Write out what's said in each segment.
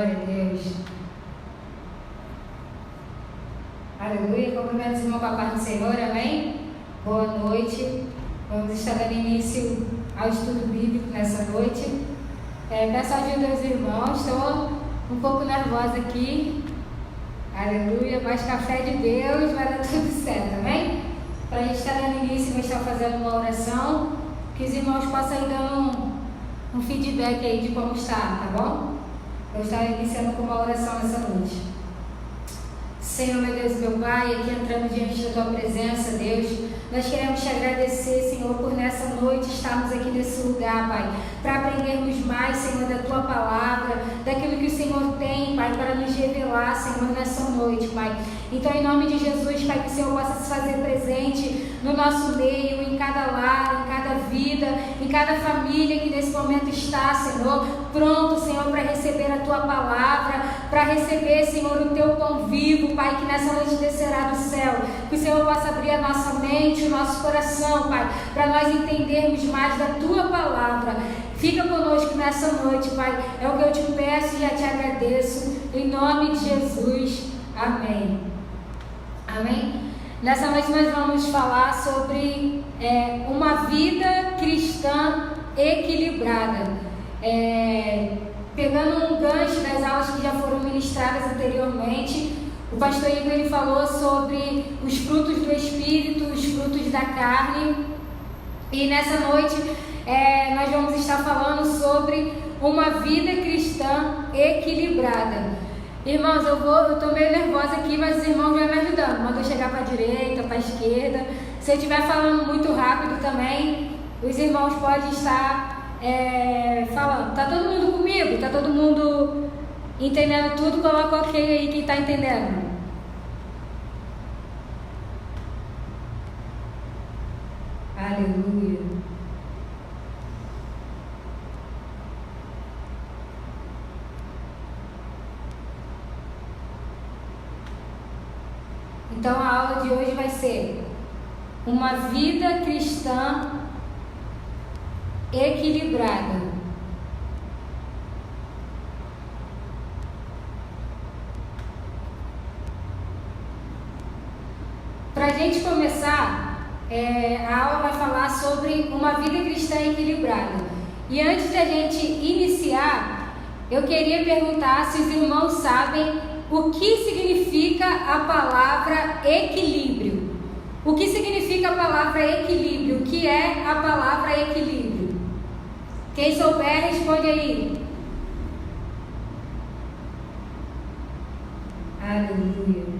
Glória a Deus. Aleluia. Cumprimento os irmãos com a paz do Senhor, amém? Boa noite. Vamos estar dando início ao estudo bíblico nessa noite. Peço ajuda aos irmãos. Estou um pouco nervosa aqui. Aleluia. Mas com a fé de Deus vai dar tudo certo, amém? Para a gente estar dando início, vou estar fazendo uma oração. Que os irmãos possam ir dando um feedback aí de como está, tá bom? Eu estou iniciando com uma oração nessa noite. Senhor, meu Deus, meu Pai, aqui entrando diante da Tua presença, Deus, nós queremos Te agradecer, Senhor, por nessa noite estarmos aqui nesse lugar, Pai, para aprendermos mais, Senhor, da Tua palavra, daquilo que o Senhor tem, Pai, para nos revelar, Senhor, nessa noite, Pai. Então, em nome de Jesus, Pai, que o Senhor possa se fazer presente no nosso meio, em cada lar, em cada vida, em cada família que nesse momento está, Senhor, pronto, Senhor, para receber a Tua palavra, para receber, Senhor, o Teu pão vivo, Pai, que nessa noite descerá do céu, que o Senhor possa abrir a nossa mente, o nosso coração, Pai, para nós entendermos mais da Tua palavra. Fica conosco nessa noite, Pai, é o que eu te peço e já te agradeço, em nome de Jesus, amém. Amém? Nessa noite nós vamos falar sobre uma vida cristã equilibrada. Pegando um gancho das aulas que já foram ministradas anteriormente, o pastor Igor ele falou sobre os frutos do Espírito, os frutos da carne. E nessa noite nós vamos estar falando sobre uma vida cristã equilibrada. Irmãos, eu estou meio nervosa aqui, mas os irmãos vão me ajudando. Manda eu chegar para a direita, para a esquerda. Se eu estiver falando muito rápido também, os irmãos podem estar falando. Está todo mundo comigo? Está todo mundo entendendo tudo? Coloca ok aí quem está entendendo. Aleluia. Então a aula de hoje vai ser uma vida cristã equilibrada. Para a gente começar, a aula vai falar sobre uma vida cristã equilibrada. E antes de a gente iniciar, eu queria perguntar se os irmãos sabem o que significa a palavra equilíbrio. O que significa a palavra equilíbrio? O que é a palavra equilíbrio? Quem souber, responde aí. Aleluia.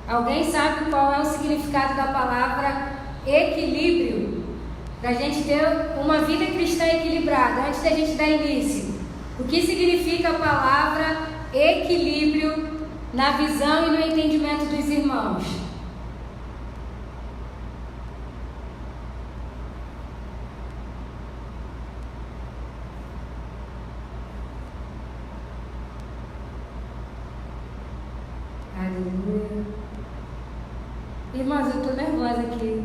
Alguém sabe qual é o significado da palavra equilíbrio? Para a gente ter uma vida cristã equilibrada. Antes da gente dar início, o que significa a palavra equilíbrio na visão e no entendimento dos irmãos? Aleluia. Irmãos, eu estou nervosa aqui.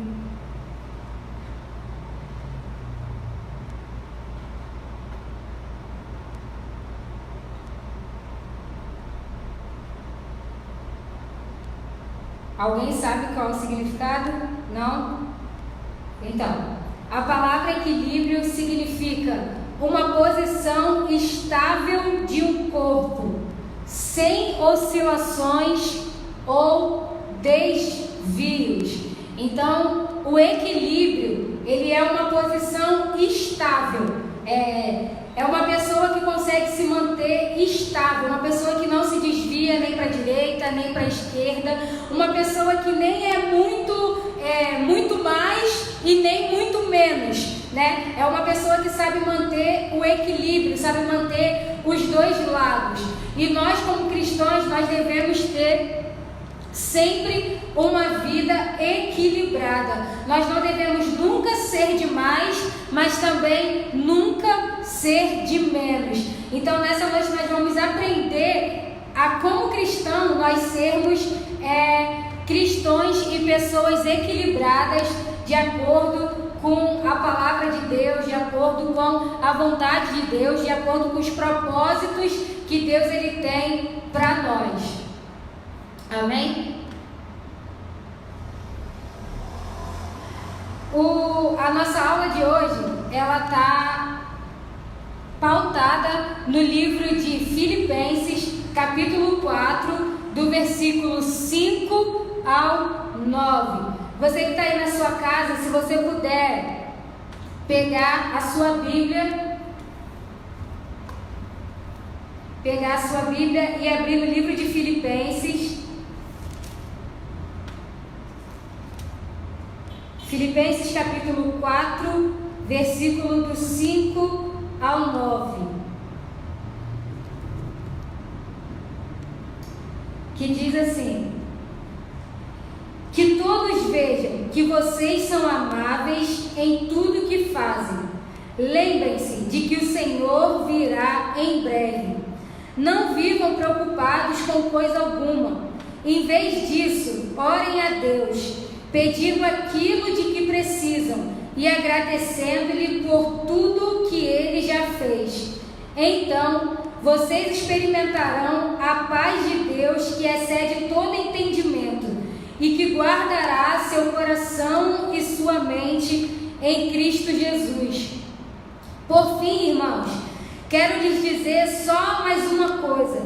Alguém sabe qual é o significado? Não? Então, a palavra equilíbrio significa uma posição estável de um corpo, sem oscilações ou desvios. Então, o equilíbrio, ele é uma posição estável. É uma pessoa que consegue se manter estável, uma pessoa que não se desvia nem para a direita, nem para a esquerda, uma pessoa que nem é muito mais e nem muito menos, né? É uma pessoa que sabe manter o equilíbrio, sabe manter os dois lados. E nós, como cristãos, nós devemos ter sempre uma vida equilibrada. Nós não devemos nunca ser de mais, mas também nunca ser de menos. Então nessa noite nós vamos aprender a como cristão nós sermos cristãos e pessoas equilibradas de acordo com a palavra de Deus, de acordo com a vontade de Deus, de acordo com os propósitos que Deus ele tem para nós. Amém? A nossa aula de hoje, ela está pautada no livro de Filipenses, capítulo 4, do versículo 5 ao 9. Você que está aí na sua casa, se você puder pegar a sua Bíblia e abrir no livro de Filipenses. Filipenses capítulo 4, versículo do 5 ao 9. Que diz assim: que todos vejam que vocês são amáveis em tudo que fazem. Lembrem-se de que o Senhor virá em breve. Não vivam preocupados com coisa alguma. Em vez disso, orem a Deus, pedindo aquilo de que precisam e agradecendo-lhe por tudo que Ele já fez. Então, vocês experimentarão a paz de Deus que excede todo entendimento e que guardará seu coração e sua mente em Cristo Jesus. Por fim, irmãos, quero lhes dizer só mais uma coisa: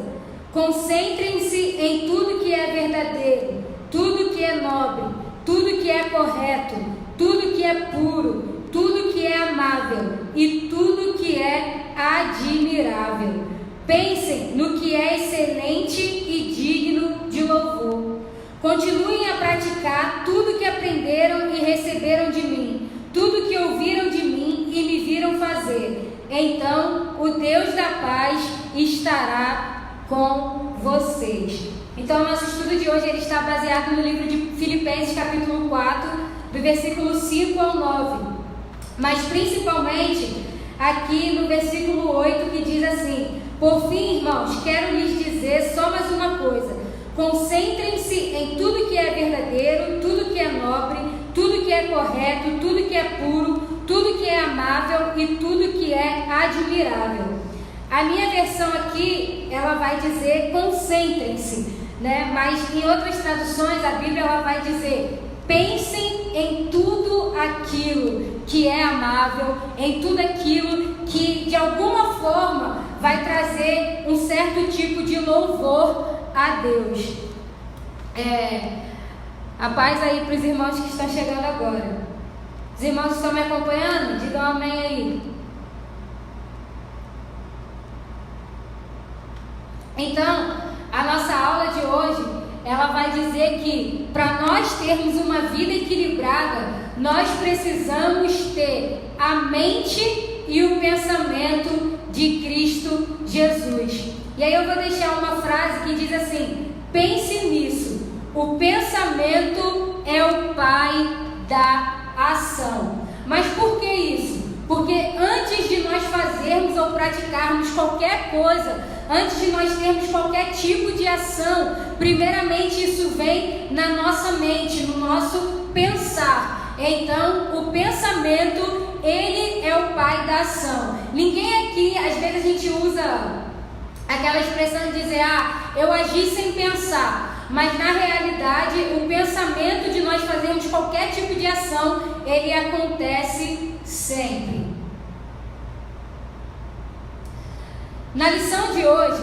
concentrem-se em tudo que é verdadeiro, tudo que é nobre, tudo que é correto, tudo que é puro, tudo que é amável e tudo que é admirável. Pensem no que é excelente e digno de louvor. Continuem a praticar tudo que aprenderam e receberam de mim, tudo que ouviram de mim e me viram fazer. Então, o Deus da paz estará com vocês. Então, o nosso estudo de hoje ele está baseado no livro de Filipenses, capítulo 4, do versículo 5 ao 9. Mas, principalmente, aqui no versículo 8, que diz assim: por fim, irmãos, quero lhes dizer só mais uma coisa: concentrem-se em tudo que é verdadeiro, tudo que é nobre, tudo que é correto, tudo que é puro, tudo que é amável e tudo que é admirável. A minha versão aqui, ela vai dizer concentrem-se, né? Mas em outras traduções, a Bíblia ela vai dizer pensem em tudo aquilo que é amável, em tudo aquilo que de alguma forma vai trazer um certo tipo de louvor a Deus. A paz aí para os irmãos que estão chegando agora. Os irmãos que estão me acompanhando, digam um amém aí. Então, a nossa aula de hoje, ela vai dizer que para nós termos uma vida equilibrada, nós precisamos ter a mente e o pensamento de Cristo Jesus. E aí eu vou deixar uma frase que diz assim: pense nisso, o pensamento é o pai da ação. Mas por que isso? Porque antes de nós fazermos ou praticarmos qualquer coisa, antes de nós termos qualquer tipo de ação, primeiramente isso vem na nossa mente, no nosso pensar. Então, o pensamento, ele é o pai da ação. Ninguém aqui, às vezes a gente usa aquela expressão de dizer, eu agi sem pensar. Mas na realidade, o pensamento de nós fazermos qualquer tipo de ação, ele acontece sempre. Na lição de hoje,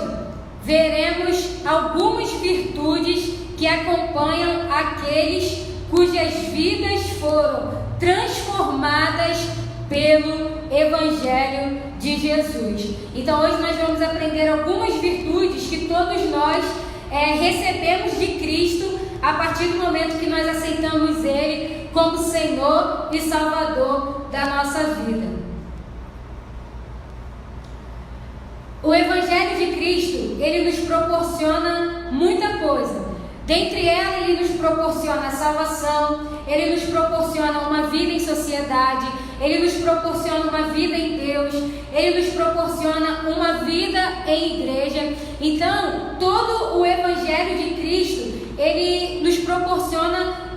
veremos algumas virtudes que acompanham aqueles cujas vidas foram transformadas pelo Evangelho de Jesus. Então hoje nós vamos aprender algumas virtudes que todos nós recebemos de Cristo a partir do momento que nós aceitamos Ele como Senhor e Salvador da nossa vida. O Evangelho de Cristo, ele nos proporciona muita coisa. Dentre elas, ele nos proporciona a salvação, ele nos proporciona uma vida em sociedade, Ele nos proporciona uma vida em Deus, Ele nos proporciona uma vida em igreja. Então, todo o Evangelho de Cristo, Ele nos proporciona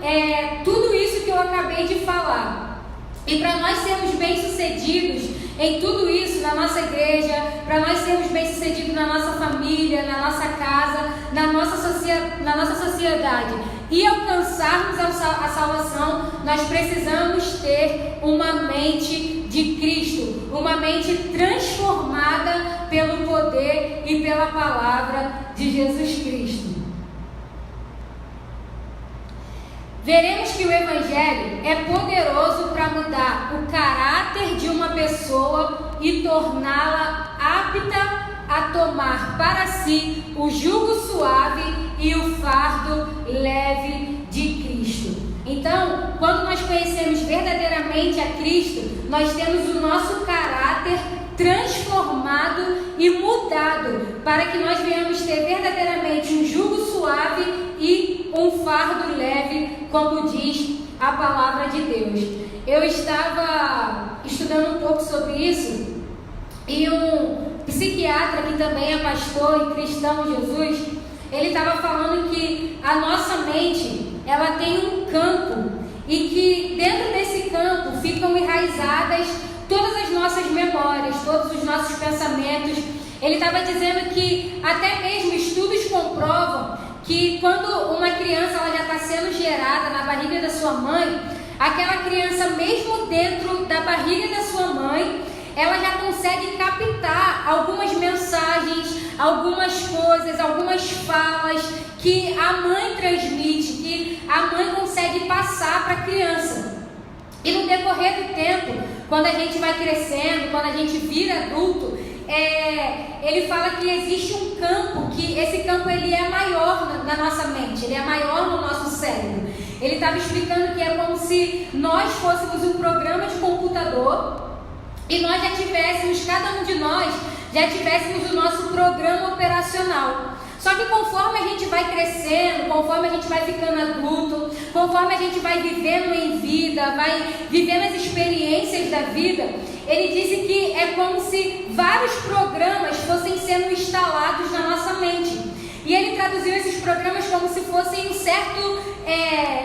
tudo isso que eu acabei de falar. E para nós sermos bem-sucedidos em tudo isso, na nossa igreja, para nós sermos bem-sucedidos na nossa família, na nossa casa, na nossa sociedade e alcançarmos a salvação, nós precisamos ter uma mente de Cristo, uma mente transformada pelo poder e pela palavra de Jesus Cristo. Veremos que o Evangelho é poderoso para mudar o caráter de uma pessoa e torná-la apta a tomar para si o jugo suave e o fardo leve de Cristo. Então, quando nós conhecemos verdadeiramente a Cristo, nós temos o nosso caráter transformado e mudado, para que nós venhamos ter verdadeiramente um jugo suave e um fardo leve, como diz a palavra de Deus. Eu estava estudando um pouco sobre isso, e um psiquiatra que também é pastor e cristão em Jesus, ele estava falando que a nossa mente, ela tem um campo, e que dentro desse campo ficam enraizadas todas as nossas memórias, todos os nossos pensamentos. Ele estava dizendo que até mesmo estudos comprovam que quando uma criança ela já está sendo gerada na barriga da sua mãe, aquela criança, mesmo dentro da barriga da sua mãe, ela já consegue captar algumas mensagens, algumas coisas, algumas falas que a mãe transmite, que a mãe consegue passar para a criança. E no decorrer do tempo, quando a gente vai crescendo, quando a gente vira adulto, ele fala que existe um campo, que esse campo ele é maior na nossa mente, ele é maior no nosso cérebro. Ele estava explicando que é como se nós fôssemos um programa de computador e nós já tivéssemos, cada um de nós, já tivéssemos o nosso programa operacional. Só que conforme a gente vai crescendo, conforme a gente vai ficando adulto, conforme a gente vai vivendo em vida, vai vivendo as experiências da vida, ele disse que é como se vários programas fossem sendo instalados na nossa mente. E ele traduziu esses programas como se fossem um certo,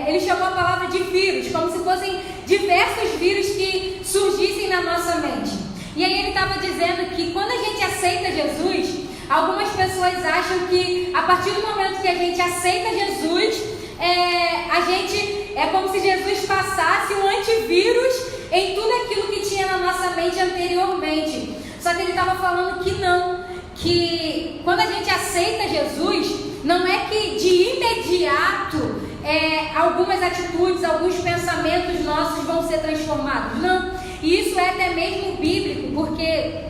ele chamou a palavra de vírus, como se fossem diversos vírus que surgissem na nossa mente. E aí ele estava dizendo que quando a gente aceita Jesus, algumas pessoas acham que a partir do momento que a gente aceita Jesus, é como se Jesus passasse um antivírus em tudo aquilo que tinha na nossa mente anteriormente. Só que ele estava falando que não, que quando a gente aceita Jesus, não é que de imediato algumas atitudes, alguns pensamentos nossos vão ser transformados. Não, e isso é até mesmo bíblico, porque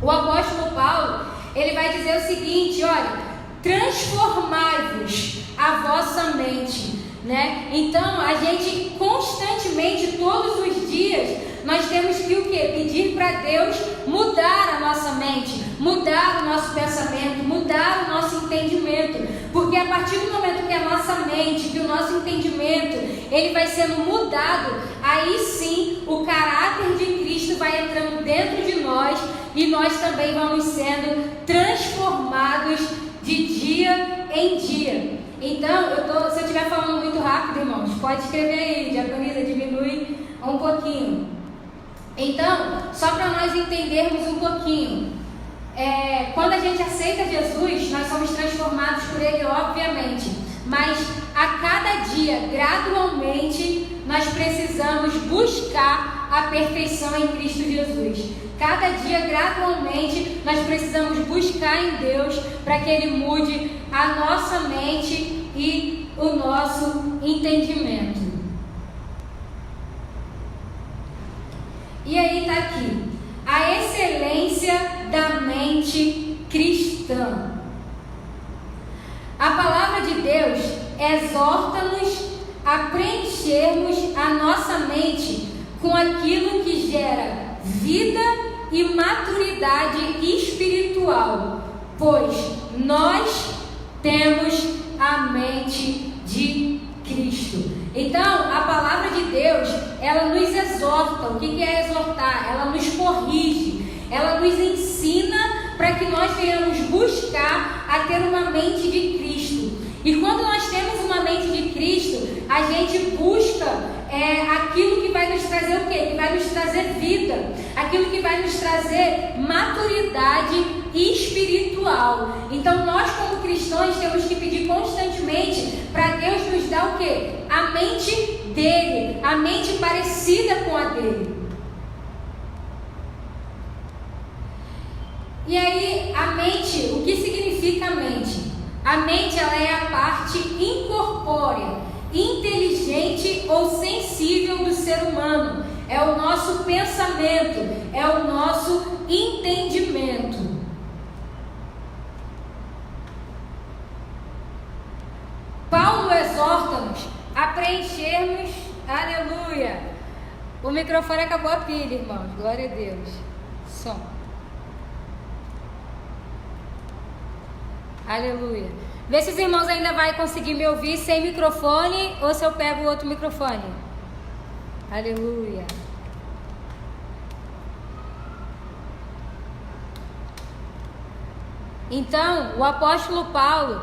o apóstolo Paulo, ele vai dizer o seguinte: olha, transformai-vos a vossa mente, né? Então, a gente constantemente, todos os dias, nós temos que o quê? Pedir para Deus mudar a nossa mente, mudar o nosso pensamento, mudar o nosso entendimento, porque a partir do momento que a nossa mente, que o nosso entendimento, ele vai sendo mudado, aí sim o caráter de Cristo vai entrando dentro de nós e nós também vamos sendo transformados de dia em dia. Então, se eu estiver falando muito rápido, irmãos, pode escrever aí, diagoniza, diminui um pouquinho. Então, só para nós entendermos um pouquinho, quando a gente aceita Jesus, nós somos transformados por Ele, obviamente, mas a cada dia, gradualmente, nós precisamos buscar a perfeição em Cristo Jesus. Cada dia, gradualmente, nós precisamos buscar em Deus para que Ele mude a nossa mente e o nosso entendimento. E aí está aqui, a excelência da mente cristã. A palavra de Deus exorta-nos a preenchermos a nossa mente com aquilo que gera vida e maturidade espiritual, pois nós temos a mente de Cristo. Então, a palavra de Deus, ela nos exorta. O que é exortar? Ela nos corrige, ela nos ensina para que nós venhamos buscar a ter uma mente de Cristo. E quando nós temos uma mente de Cristo, a gente busca aquilo que vai nos trazer o quê? Que vai nos trazer vida, aquilo que vai nos trazer maturidade espiritual. Então nós como cristãos temos que pedir constantemente para Deus nos dar o quê? A mente dele, a mente parecida com a dele. E aí a mente, o que significa a mente? A mente, ela é a parte incorpórea, inteligente ou sensível do ser humano. É o nosso pensamento, é o nosso entendimento. Paulo exorta-nos a preenchermos, aleluia. O microfone acabou a pilha, irmãos, glória a Deus. Som. Aleluia. Vê se os irmãos ainda vão conseguir me ouvir sem microfone ou se eu pego o outro microfone. Aleluia. Então, o apóstolo Paulo,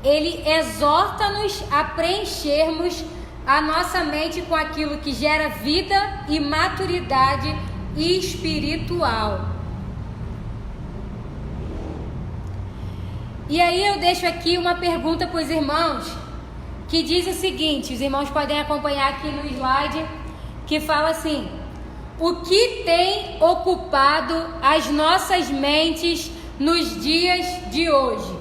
ele exorta-nos a preenchermos a nossa mente com aquilo que gera vida e maturidade espiritual. E aí eu deixo aqui uma pergunta para os irmãos, que diz o seguinte, os irmãos podem acompanhar aqui no slide, que fala assim: o que tem ocupado as nossas mentes nos dias de hoje?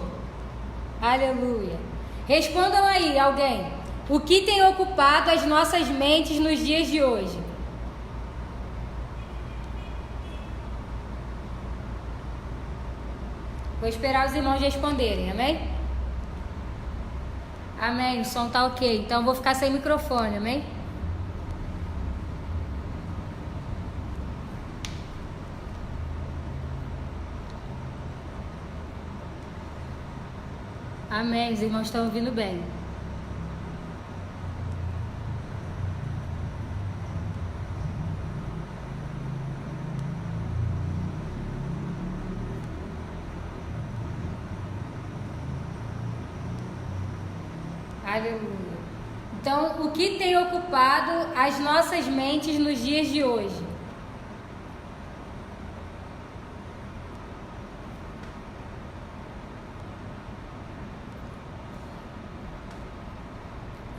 Aleluia. Respondam aí, alguém. O que tem ocupado as nossas mentes nos dias de hoje? Vou esperar os irmãos responderem, amém? Amém, o som tá ok, então vou ficar sem microfone, amém? Amém, os irmãos estão ouvindo bem. Aleluia. Então, o que tem ocupado as nossas mentes nos dias de hoje?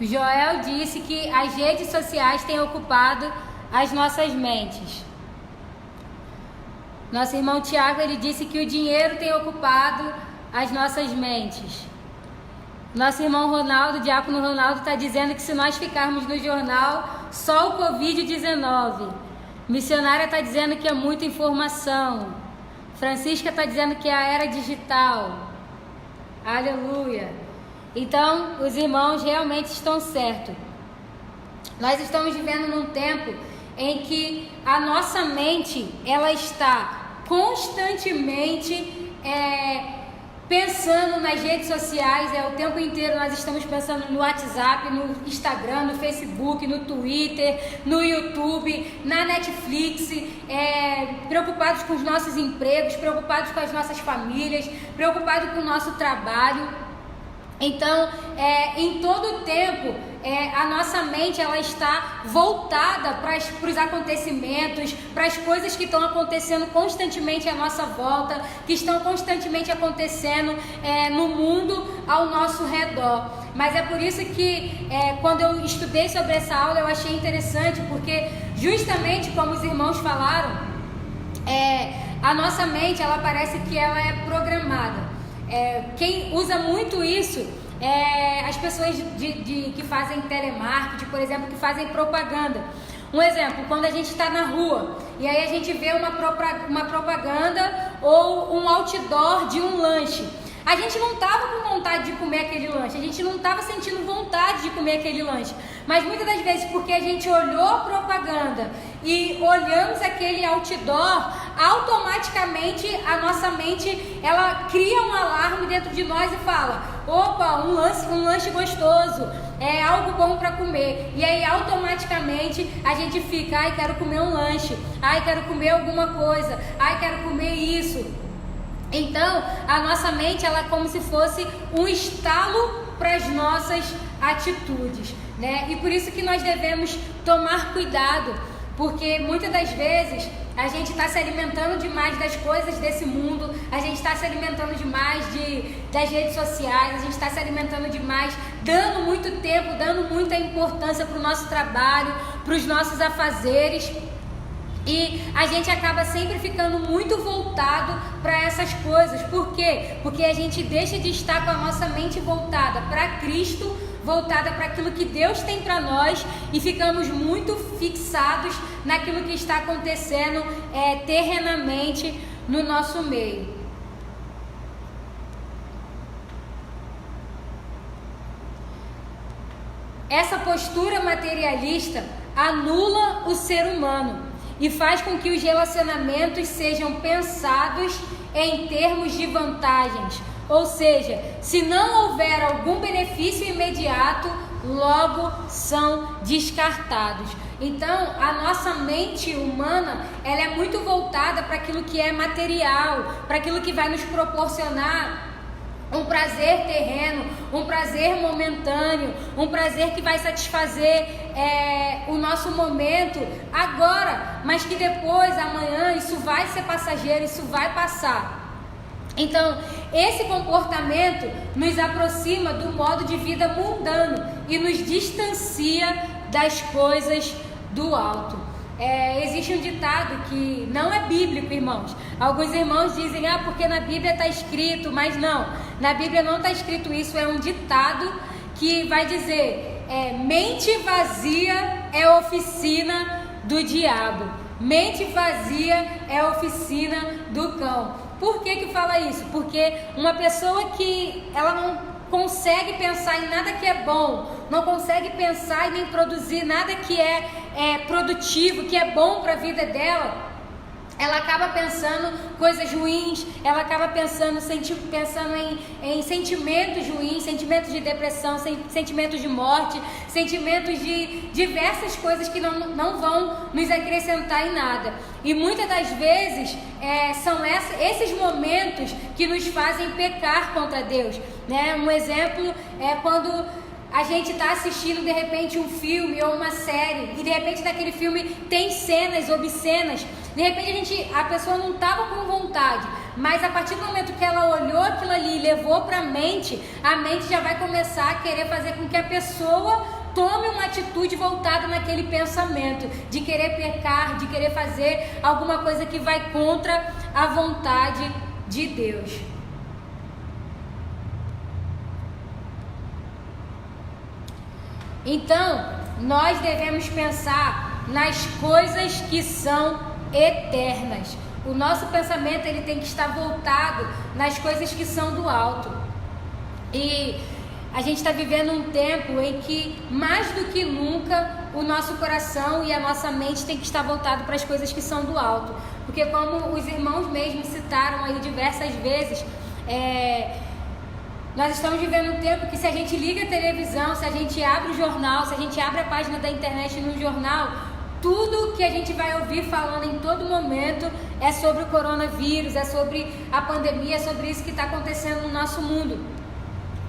Joel disse que as redes sociais têm ocupado as nossas mentes. Nosso irmão Tiago, ele disse que o dinheiro tem ocupado as nossas mentes. Nosso irmão Ronaldo, diácono Ronaldo, está dizendo que se nós ficarmos no jornal, só o Covid-19. Missionária está dizendo que é muita informação. Francisca está dizendo que é a era digital. Aleluia. Então, os irmãos realmente estão certos. Nós estamos vivendo num tempo em que a nossa mente, ela está constantemente pensando nas redes sociais, o tempo inteiro nós estamos pensando no WhatsApp, no Instagram, no Facebook, no Twitter, no YouTube, na Netflix, preocupados com os nossos empregos, preocupados com as nossas famílias, preocupados com o nosso trabalho. Então, em todo o tempo, a nossa mente, ela está voltada para os acontecimentos, para as coisas que estão acontecendo constantemente à nossa volta, que estão constantemente acontecendo no mundo ao nosso redor. Mas é por isso que quando eu estudei sobre essa aula, eu achei interessante, porque justamente como os irmãos falaram, a nossa mente, ela parece que ela é programada. Quem usa muito isso as pessoas que fazem telemarketing, por exemplo, que fazem propaganda. Um exemplo, quando a gente está na rua e aí a gente vê uma propaganda ou um outdoor de um lanche, a gente não estava com vontade de comer aquele lanche, a gente não estava sentindo vontade de comer aquele lanche, mas muitas das vezes porque a gente olhou a propaganda e olhamos aquele outdoor, automaticamente a nossa mente, ela cria um alarme dentro de nós e fala: opa, um lanche gostoso, é algo bom para comer. E aí automaticamente a gente fica: ai, quero comer um lanche, ai, quero comer alguma coisa, ai, quero comer isso. Então a nossa mente, ela é como se fosse um estalo para as nossas atitudes, né? E por isso que nós devemos tomar cuidado, porque muitas das vezes a gente está se alimentando demais das coisas desse mundo, a gente está se alimentando demais das redes sociais, a gente está se alimentando demais, dando muito tempo, dando muita importância para o nosso trabalho, para os nossos afazeres. E a gente acaba sempre ficando muito voltado para essas coisas. Por quê? Porque a gente deixa de estar com a nossa mente voltada para Cristo, voltada para aquilo que Deus tem para nós, e ficamos muito fixados naquilo que está acontecendo terrenamente no nosso meio. Essa postura materialista anula o ser humano e faz com que os relacionamentos sejam pensados em termos de vantagens. Ou seja, se não houver algum benefício imediato, logo são descartados. Então, a nossa mente humana, ela é muito voltada para aquilo que é material, para aquilo que vai nos proporcionar um prazer terreno, um prazer momentâneo, um prazer que vai satisfazer o nosso momento agora, mas que depois, amanhã, isso vai ser passageiro, isso vai passar. Então, esse comportamento nos aproxima do modo de vida mundano e nos distancia das coisas do alto. Existe um ditado que não é bíblico, irmãos. Alguns irmãos dizem: porque na Bíblia está escrito, mas não, na Bíblia não está escrito isso. É um ditado que vai dizer: mente vazia é oficina do diabo, mente vazia é oficina do cão. Por que fala isso? Porque uma pessoa que ela não consegue pensar em nada que é bom, não consegue pensar e nem produzir nada que é produtivo, que é bom para a vida dela, ela acaba pensando coisas ruins, ela acaba pensando em sentimentos ruins, sentimentos de depressão, sentimentos de morte, sentimentos de diversas coisas que não vão nos acrescentar em nada. E muitas das vezes são esses momentos que nos fazem pecar contra Deus, né? Um exemplo é quando a gente está assistindo de repente um filme ou uma série e de repente naquele filme tem cenas obscenas. De repente a pessoa não estava com vontade, mas a partir do momento que ela olhou aquilo ali e levou para a mente já vai começar a querer fazer com que a pessoa tome uma atitude voltada naquele pensamento, de querer pecar, de querer fazer alguma coisa que vai contra a vontade de Deus. Então, nós devemos pensar nas coisas que são eternas. O nosso pensamento, ele tem que estar voltado nas coisas que são do alto. E a gente está vivendo um tempo em que, mais do que nunca, o nosso coração e a nossa mente tem que estar voltado para as coisas que são do alto. Porque como os irmãos mesmo citaram aí diversas vezes, nós estamos vivendo um tempo que, se a gente liga a televisão, se a gente abre o jornal, se a gente abre a página da internet no jornal, tudo que a gente vai ouvir falando em todo momento é sobre o coronavírus, é sobre a pandemia, é sobre isso que está acontecendo no nosso mundo.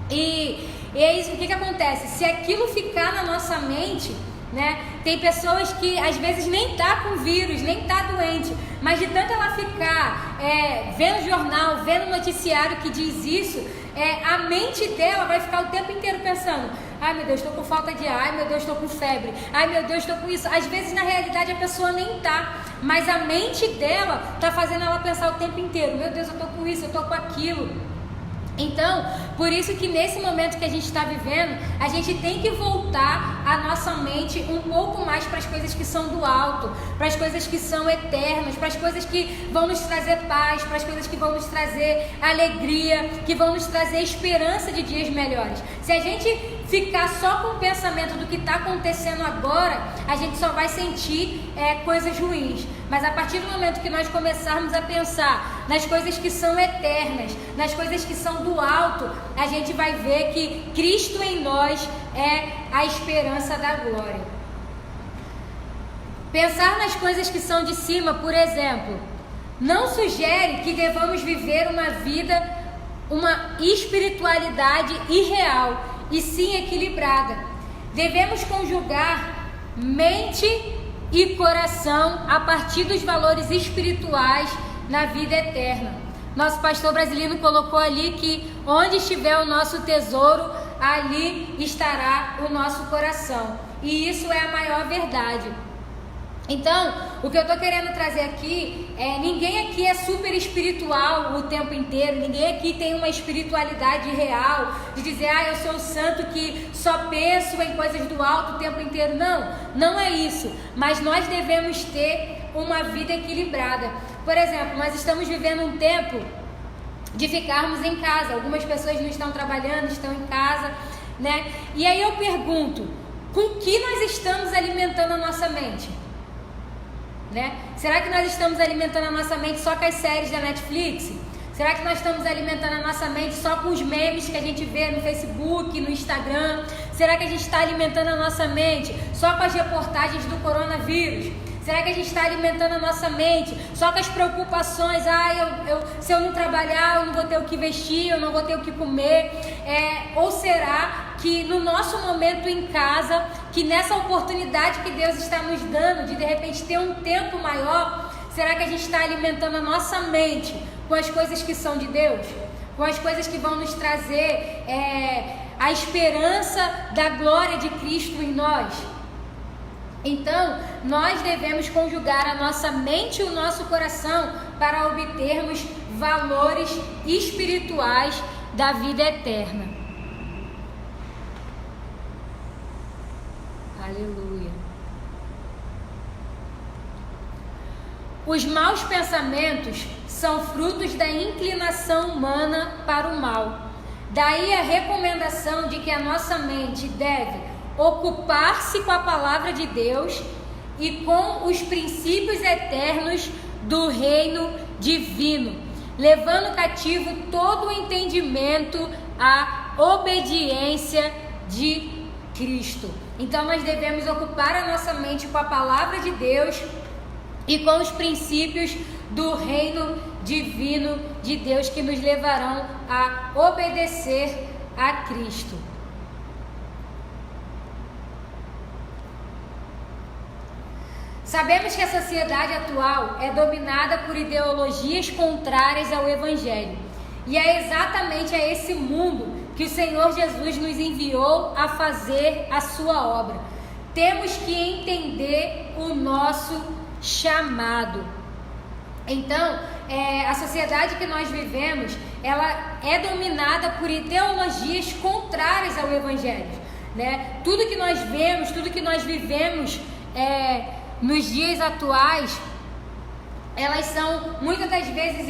E é isso, o que acontece? Se aquilo ficar na nossa mente, né? Tem pessoas que às vezes nem tá com vírus, nem tá doente, mas de tanto ela ficar vendo jornal, vendo noticiário que diz isso, a mente dela vai ficar o tempo inteiro pensando: ai meu Deus, estou com falta de ar, ai meu Deus, estou com febre, ai meu Deus, estou com isso. Às vezes na realidade a pessoa nem tá, mas a mente dela tá fazendo ela pensar o tempo inteiro: meu Deus, eu estou com isso, eu estou com aquilo. Então, por isso que nesse momento que a gente está vivendo, a gente tem que voltar a nossa mente um pouco mais para as coisas que são do alto, para as coisas que são eternas, para as coisas que vão nos trazer paz, para as coisas que vão nos trazer alegria, que vão nos trazer esperança de dias melhores. Se a gente ficar só com o pensamento do que está acontecendo agora, a gente só vai sentir coisas ruins. Mas a partir do momento que nós começarmos a pensar nas coisas que são eternas, nas coisas que são do alto, a gente vai ver que Cristo em nós é a esperança da glória. Pensar nas coisas que são de cima, por exemplo, não sugere que devamos viver uma espiritualidade irreal, e sim equilibrada. Devemos conjugar mente e coração a partir dos valores espirituais na vida eterna. Nosso pastor brasileiro colocou ali que onde estiver o nosso tesouro, ali estará o nosso coração. E isso é a maior verdade. Então, o que eu estou querendo trazer aqui ninguém aqui é super espiritual o tempo inteiro, ninguém aqui tem uma espiritualidade real, de dizer, eu sou o santo que só penso em coisas do alto o tempo inteiro. Não, não é isso, mas nós devemos ter uma vida equilibrada. Por exemplo, nós estamos vivendo um tempo de ficarmos em casa, algumas pessoas não estão trabalhando, estão em casa, né? E aí eu pergunto, com que nós estamos alimentando a nossa mente? Né? Será que nós estamos alimentando a nossa mente só com as séries da Netflix? Será que nós estamos alimentando a nossa mente só com os memes que a gente vê no Facebook, no Instagram? Será que a gente está alimentando a nossa mente só com as reportagens do coronavírus? Será que a gente está alimentando a nossa mente só com as preocupações? Se eu não trabalhar, eu não vou ter o que vestir, eu não vou ter o que comer. Ou será que no nosso momento em casa, que nessa oportunidade que Deus está nos dando de repente ter um tempo maior, será que a gente está alimentando a nossa mente com as coisas que são de Deus? Com as coisas que vão nos trazer a esperança da glória de Cristo em nós? Então, nós devemos conjugar a nossa mente e o nosso coração para obtermos valores espirituais da vida eterna. Aleluia. Os maus pensamentos são frutos da inclinação humana para o mal. Daí a recomendação de que a nossa mente deve ocupar-se com a palavra de Deus e com os princípios eternos do reino divino, levando cativo todo o entendimento à obediência de Cristo. Então nós devemos ocupar a nossa mente com a palavra de Deus e com os princípios do reino divino de Deus, que nos levarão a obedecer a Cristo. Sabemos que a sociedade atual é dominada por ideologias contrárias ao Evangelho. E é exatamente a esse mundo que o Senhor Jesus nos enviou a fazer a sua obra. Temos que entender o nosso chamado. Então, a sociedade que nós vivemos, ela é dominada por ideologias contrárias ao Evangelho, né? Tudo que nós vemos, tudo que nós vivemos nos dias atuais, elas são muitas das vezes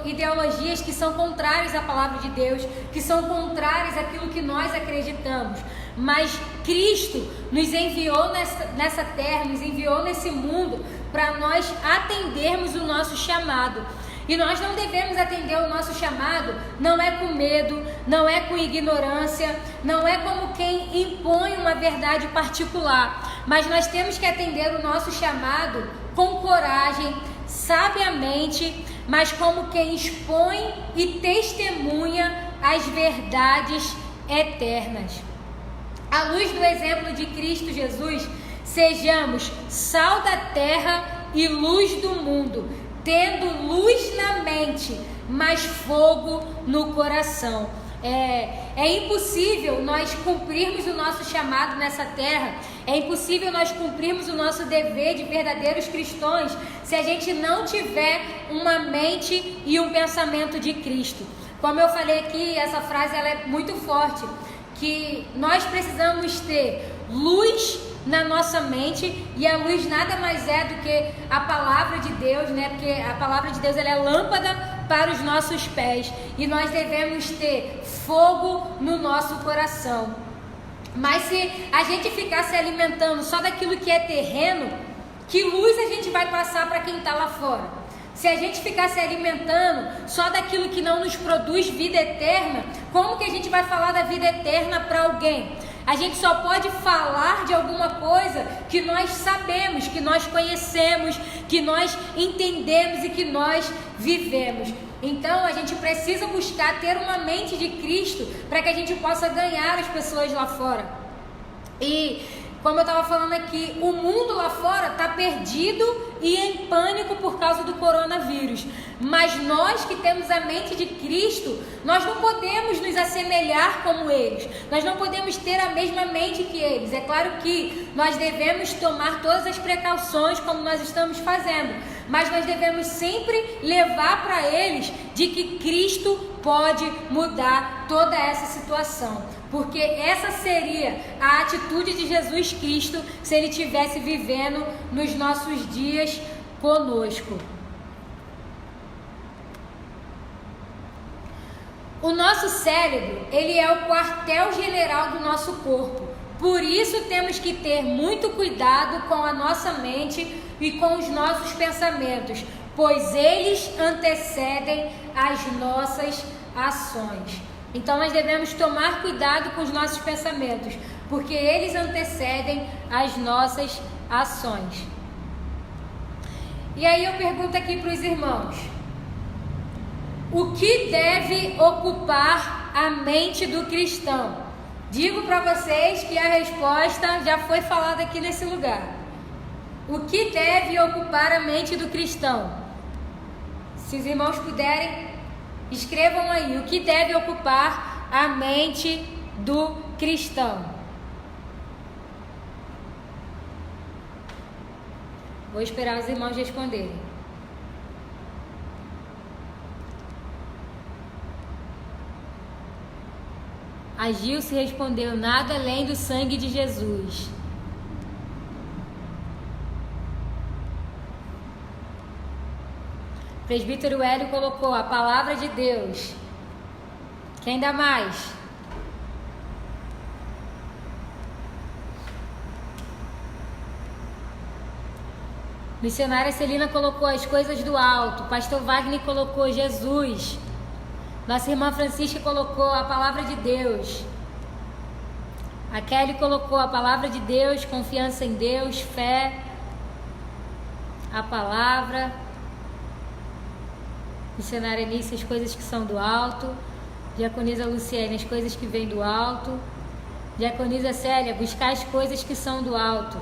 ideologias que são contrárias à palavra de Deus, que são contrárias àquilo que nós acreditamos. Mas Cristo nos enviou nessa terra, nos enviou nesse mundo para nós atendermos o nosso chamado. E nós não devemos atender o nosso chamado, não é com medo, não é com ignorância, não é como quem impõe uma verdade particular, mas nós temos que atender o nosso chamado com coragem, sabiamente, mas como quem expõe e testemunha as verdades eternas. À luz do exemplo de Cristo Jesus, sejamos sal da terra e luz do mundo, tendo luz na mente, mas fogo no coração. É impossível nós cumprirmos o nosso chamado nessa terra, é impossível nós cumprirmos o nosso dever de verdadeiros cristãos se a gente não tiver uma mente e um pensamento de Cristo. Como eu falei aqui, essa frase ela é muito forte, que nós precisamos ter luz na nossa mente, e a luz nada mais é do que a palavra de Deus, né? Porque a palavra de Deus ela é lâmpada para os nossos pés, e nós devemos ter fogo no nosso coração. Mas se a gente ficar se alimentando só daquilo que é terreno, que luz a gente vai passar para quem está lá fora? Se a gente ficar se alimentando só daquilo que não nos produz vida eterna, como que a gente vai falar da vida eterna para alguém? A gente só pode falar de alguma coisa que nós sabemos, que nós conhecemos, que nós entendemos e que nós vivemos. Então a gente precisa buscar ter uma mente de Cristo para que a gente possa ganhar as pessoas lá fora. E como eu estava falando aqui, o mundo lá fora está perdido e em pânico por causa do coronavírus. Mas nós que temos a mente de Cristo, nós não podemos nos assemelhar como eles. Nós não podemos ter a mesma mente que eles. É claro que nós devemos tomar todas as precauções como nós estamos fazendo. Mas nós devemos sempre levar para eles de que Cristo pode mudar toda essa situação. Porque essa seria a atitude de Jesus Cristo se ele estivesse vivendo nos nossos dias conosco. O nosso cérebro, ele é o quartel-general do nosso corpo. Por isso temos que ter muito cuidado com a nossa mente e com os nossos pensamentos, pois eles antecedem as nossas ações. Então nós devemos tomar cuidado com os nossos pensamentos, porque eles antecedem as nossas ações. E aí eu pergunto aqui para os irmãos: o que deve ocupar a mente do cristão? Digo para vocês que a resposta já foi falada aqui nesse lugar. O que deve ocupar a mente do cristão? Se os irmãos puderem, escrevam aí, o que deve ocupar a mente do cristão? Vou esperar os irmãos responderem. A Gilce respondeu: nada além do sangue de Jesus. O presbítero Hélio colocou: a palavra de Deus. Quem dá mais? Missionária Celina colocou: as coisas do alto. Pastor Wagner colocou: Jesus. Nossa irmã Francisca colocou: a palavra de Deus. A Kelly colocou: a palavra de Deus, confiança em Deus, fé, a palavra. Missionária Enícia, as coisas que são do alto. Diaconisa Luciene, as coisas que vêm do alto. Diaconisa Célia, buscar as coisas que são do alto.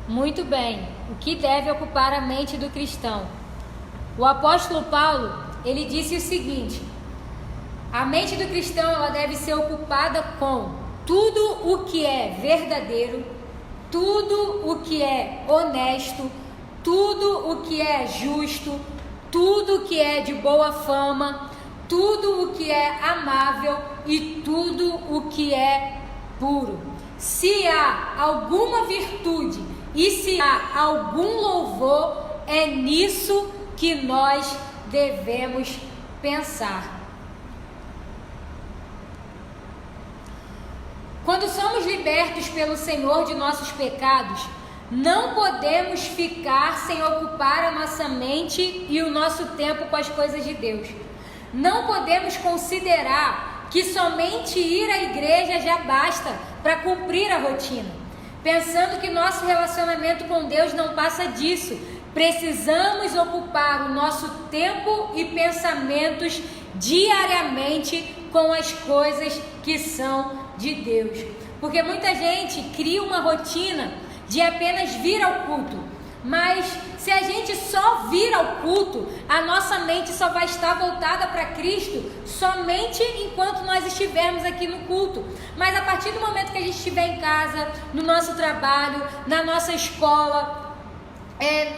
Muito bem. O que deve ocupar a mente do cristão? O apóstolo Paulo, ele disse o seguinte: a mente do cristão, ela deve ser ocupada com tudo o que é verdadeiro, tudo o que é honesto, tudo o que é justo, tudo o que é de boa fama, tudo o que é amável e tudo o que é puro. Se há alguma virtude e se há algum louvor, é nisso que nós devemos pensar. Quando somos libertos pelo Senhor de nossos pecados, não podemos ficar sem ocupar a nossa mente e o nosso tempo com as coisas de Deus. Não podemos considerar que somente ir à igreja já basta para cumprir a rotina, pensando que nosso relacionamento com Deus não passa disso. Precisamos ocupar o nosso tempo e pensamentos diariamente com as coisas que são de Deus. Porque muita gente cria uma rotina de apenas vir ao culto, mas se a gente só vir ao culto, a nossa mente só vai estar voltada para Cristo somente enquanto nós estivermos aqui no culto. Mas a partir do momento que a gente estiver em casa, no nosso trabalho, na nossa escola,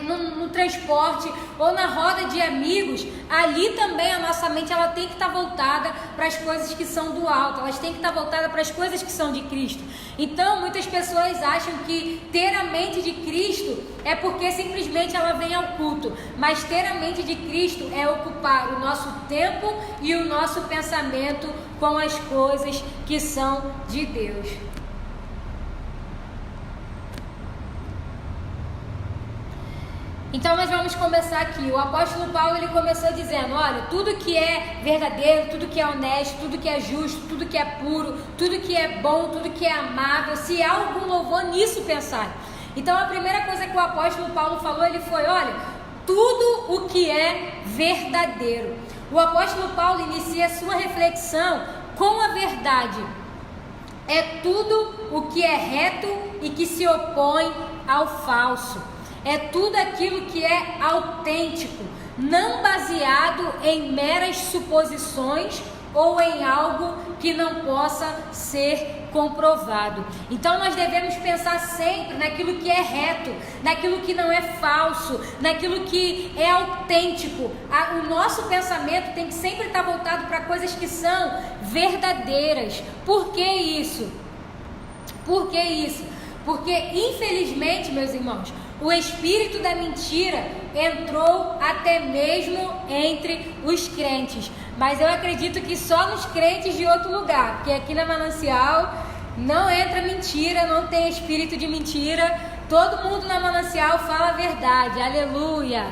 no transporte ou na roda de amigos, ali também a nossa mente ela tem que estar voltada para as coisas que são do alto, elas têm que estar voltadas para as coisas que são de Cristo. Então muitas pessoas acham que ter a mente de Cristo é porque simplesmente ela vem ao culto, mas ter a mente de Cristo é ocupar o nosso tempo e o nosso pensamento com as coisas que são de Deus. Então nós vamos começar aqui. O apóstolo Paulo ele começou dizendo: olha, tudo que é verdadeiro, tudo que é honesto, tudo que é justo, tudo que é puro, tudo que é bom, tudo que é amável, se há algum louvor, nisso pensar. Então a primeira coisa que o apóstolo Paulo falou, ele foi: olha, tudo o que é verdadeiro. O apóstolo Paulo inicia a sua reflexão com a verdade. É tudo o que é reto e que se opõe ao falso. É tudo aquilo que é autêntico, não baseado em meras suposições ou em algo que não possa ser comprovado. Então nós devemos pensar sempre naquilo que é reto, naquilo que não é falso, naquilo que é autêntico. O nosso pensamento tem que sempre estar voltado para coisas que são verdadeiras. Por que isso? Por que isso? Porque infelizmente, meus irmãos, o espírito da mentira entrou até mesmo entre os crentes. Mas eu acredito que só nos crentes de outro lugar, porque aqui na Manancial não entra mentira, não tem espírito de mentira. Todo mundo na Manancial fala a verdade, aleluia,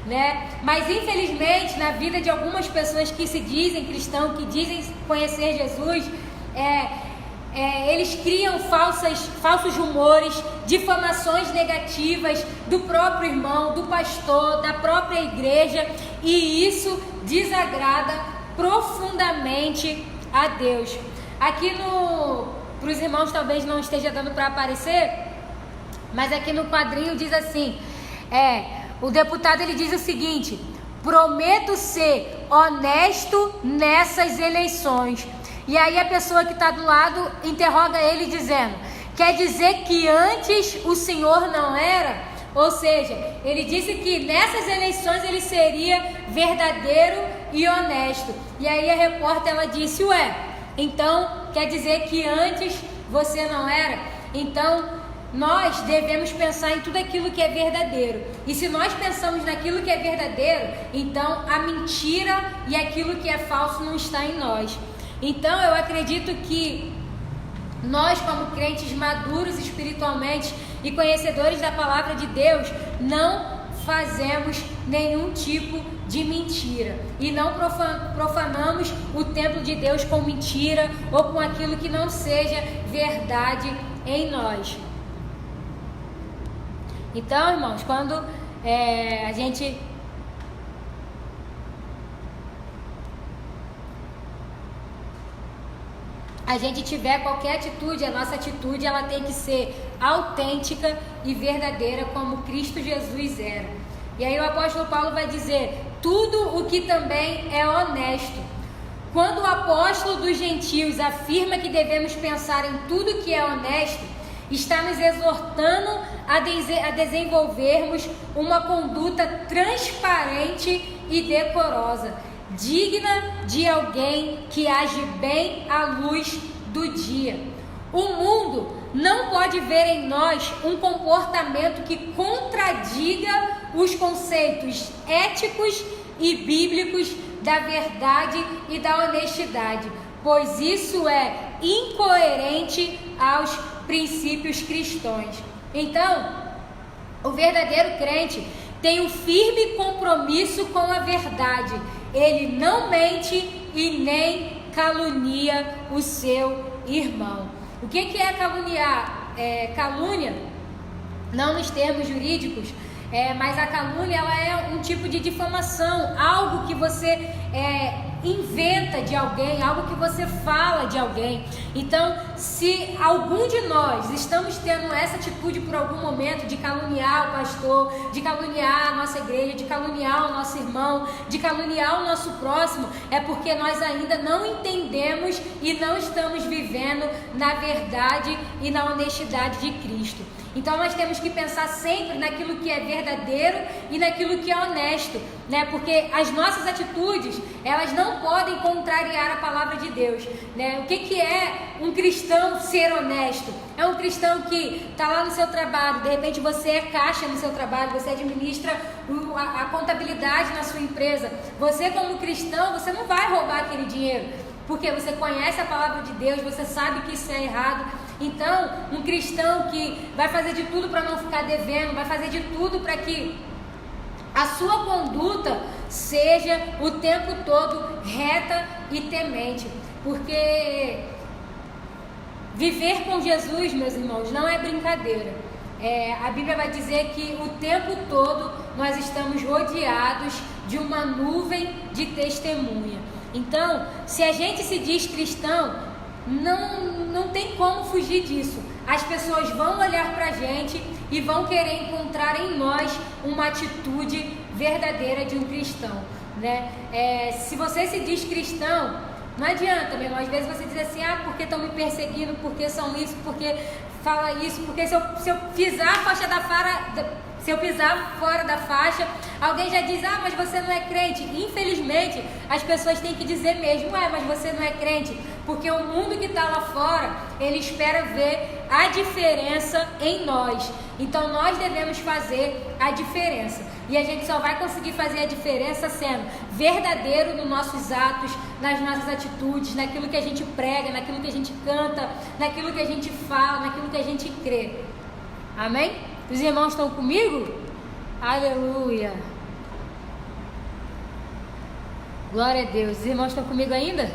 né? Mas infelizmente na vida de algumas pessoas que se dizem cristãos, que dizem conhecer Jesus, eles criam falsos rumores, difamações negativas do próprio irmão, do pastor, da própria igreja, e isso desagrada profundamente a Deus. Aqui para os irmãos talvez não esteja dando para aparecer, mas aqui no quadrinho diz assim, o deputado ele diz o seguinte: prometo ser honesto nessas eleições. E aí a pessoa que está do lado interroga ele dizendo: quer dizer que antes o senhor não era? Ou seja, ele disse que nessas eleições ele seria verdadeiro e honesto. E aí a repórter ela disse: então quer dizer que antes você não era? Então nós devemos pensar em tudo aquilo que é verdadeiro. E se nós pensamos naquilo que é verdadeiro, então a mentira e aquilo que é falso não está em nós. Então eu acredito que nós, como crentes maduros espiritualmente e conhecedores da palavra de Deus, não fazemos nenhum tipo de mentira e não profanamos o templo de Deus com mentira ou com aquilo que não seja verdade em nós. Então, irmãos, quando a gente tiver qualquer atitude, a nossa atitude ela tem que ser autêntica e verdadeira como Cristo Jesus era. E aí o apóstolo Paulo vai dizer: tudo o que também é honesto. Quando o apóstolo dos gentios afirma que devemos pensar em tudo que é honesto, está nos exortando a desenvolvermos uma conduta transparente e decorosa, digna de alguém que age bem à luz do dia. O mundo não pode ver em nós um comportamento que contradiga os conceitos éticos e bíblicos da verdade e da honestidade, pois isso é incoerente aos princípios cristãos. Então, o verdadeiro crente tem um firme compromisso com a verdade. Ele não mente e nem calunia o seu irmão. O que é caluniar? Calúnia, não nos termos jurídicos, mas a calúnia ela é um tipo de difamação, algo que você inventa de alguém, algo que você fala de alguém. Então, se algum de nós estamos tendo essa atitude por algum momento de caluniar o pastor, de caluniar a nossa igreja, de caluniar o nosso irmão, de caluniar o nosso próximo, é porque nós ainda não entendemos e não estamos vivendo na verdade e na honestidade de Cristo. Então nós temos que pensar sempre naquilo que é verdadeiro e naquilo que é honesto, né? Porque as nossas atitudes, elas não podem contrariar a palavra de Deus, né? O que é um cristão ser honesto? É um cristão que está lá no seu trabalho, de repente você é caixa no seu trabalho, você administra a contabilidade na sua empresa. Você como cristão, você não vai roubar aquele dinheiro, porque você conhece a palavra de Deus, você sabe que isso é errado. Então, um cristão que vai fazer de tudo para não ficar devendo, vai fazer de tudo para que a sua conduta seja o tempo todo reta e temente. Porque viver com Jesus, meus irmãos, não é brincadeira. A Bíblia vai dizer que o tempo todo nós estamos rodeados de uma nuvem de testemunha. Então, se a gente se diz cristão, não tem como fugir disso. As pessoas vão olhar pra gente e vão querer encontrar em nós uma atitude verdadeira de um cristão, né? Se você se diz cristão, não adianta, meu irmão. Às vezes você diz assim, porque estão me perseguindo, porque são isso, porque fala isso, porque se eu pisar a faixa da se eu pisar fora da faixa, alguém já diz, mas você não é crente. Infelizmente, as pessoas têm que dizer mesmo, mas você não é crente, porque o mundo que está lá fora, ele espera ver a diferença em nós. Então nós devemos fazer a diferença, e a gente só vai conseguir fazer a diferença sendo verdadeiro nos nossos atos, nas nossas atitudes, naquilo que a gente prega, naquilo que a gente canta, naquilo que a gente fala, naquilo que a gente crê. Amém? Os irmãos estão comigo? Aleluia! Glória a Deus. Os irmãos estão comigo ainda?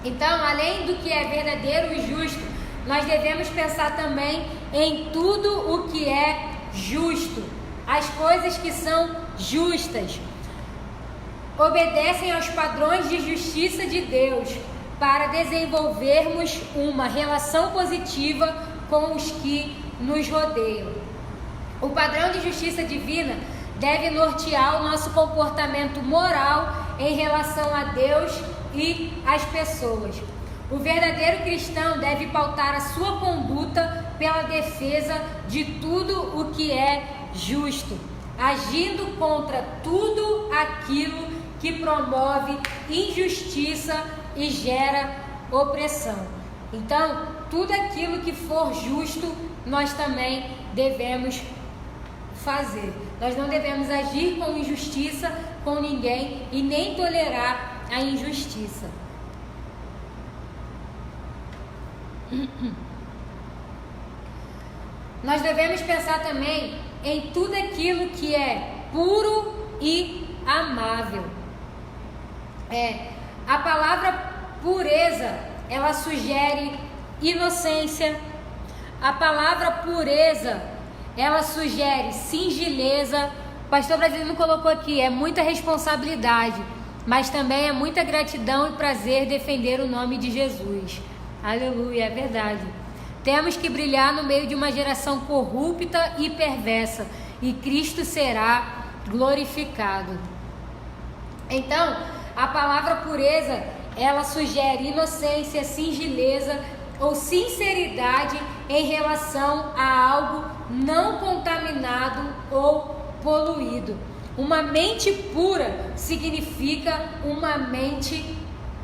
Então, além do que é verdadeiro e justo, nós devemos pensar também em tudo o que é justo, as coisas que são justas, obedecem aos padrões de justiça de Deus, para desenvolvermos uma relação positiva com os que nos rodeiam. O padrão de justiça divina deve nortear o nosso comportamento moral em relação a Deus e às pessoas. O verdadeiro cristão deve pautar a sua conduta pela defesa de tudo o que é justo, agindo contra tudo aquilo que promove injustiça e gera opressão. Então, tudo aquilo que for justo, nós também devemos fazer. Nós não devemos agir com injustiça com ninguém e nem tolerar a injustiça. Nós devemos pensar também em tudo aquilo que é puro e amável. A palavra pureza, ela sugere inocência. A palavra pureza, ela sugere singeleza. O pastor brasileiro colocou aqui, é muita responsabilidade, mas também é muita gratidão e prazer defender o nome de Jesus. Aleluia, é verdade. Temos que brilhar no meio de uma geração corrupta e perversa, e Cristo será glorificado. Então, a palavra pureza, ela sugere inocência, singeleza ou sinceridade em relação a algo não contaminado ou poluído. Uma mente pura significa uma mente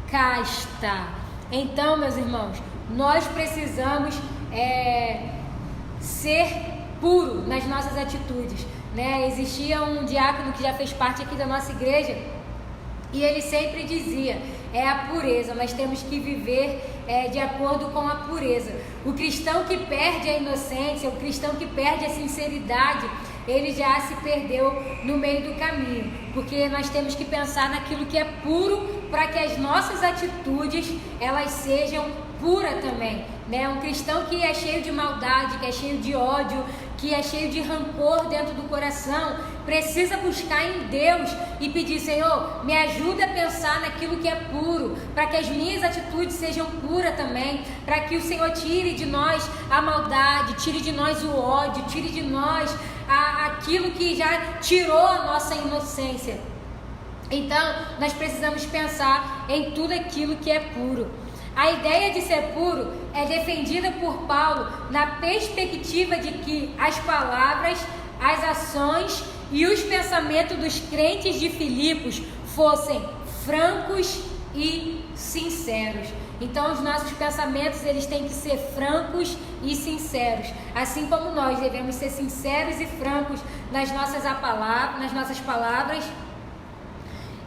casta. Então, meus irmãos, nós precisamos ser puro nas nossas atitudes, né? Existia um diácono que já fez parte aqui da nossa igreja, e ele sempre dizia, a pureza, nós temos que viver de acordo com a pureza. O cristão que perde a inocência, o cristão que perde a sinceridade, ele já se perdeu no meio do caminho, porque nós temos que pensar naquilo que é puro, para que as nossas atitudes, elas sejam puras também, né? Um cristão que é cheio de maldade, que é cheio de ódio, que é cheio de rancor dentro do coração, precisa buscar em Deus e pedir: Senhor, me ajuda a pensar naquilo que é puro, para que as minhas atitudes sejam puras também, para que o Senhor tire de nós a maldade, tire de nós o ódio, tire de nós aquilo que já tirou a nossa inocência. Então, nós precisamos pensar em tudo aquilo que é puro. A ideia de ser puro é defendida por Paulo na perspectiva de que as palavras, as ações e os pensamentos dos crentes de Filipos fossem francos e sinceros. Então, os nossos pensamentos, eles têm que ser francos e sinceros, assim como nós devemos ser sinceros e francos nas nossas palavras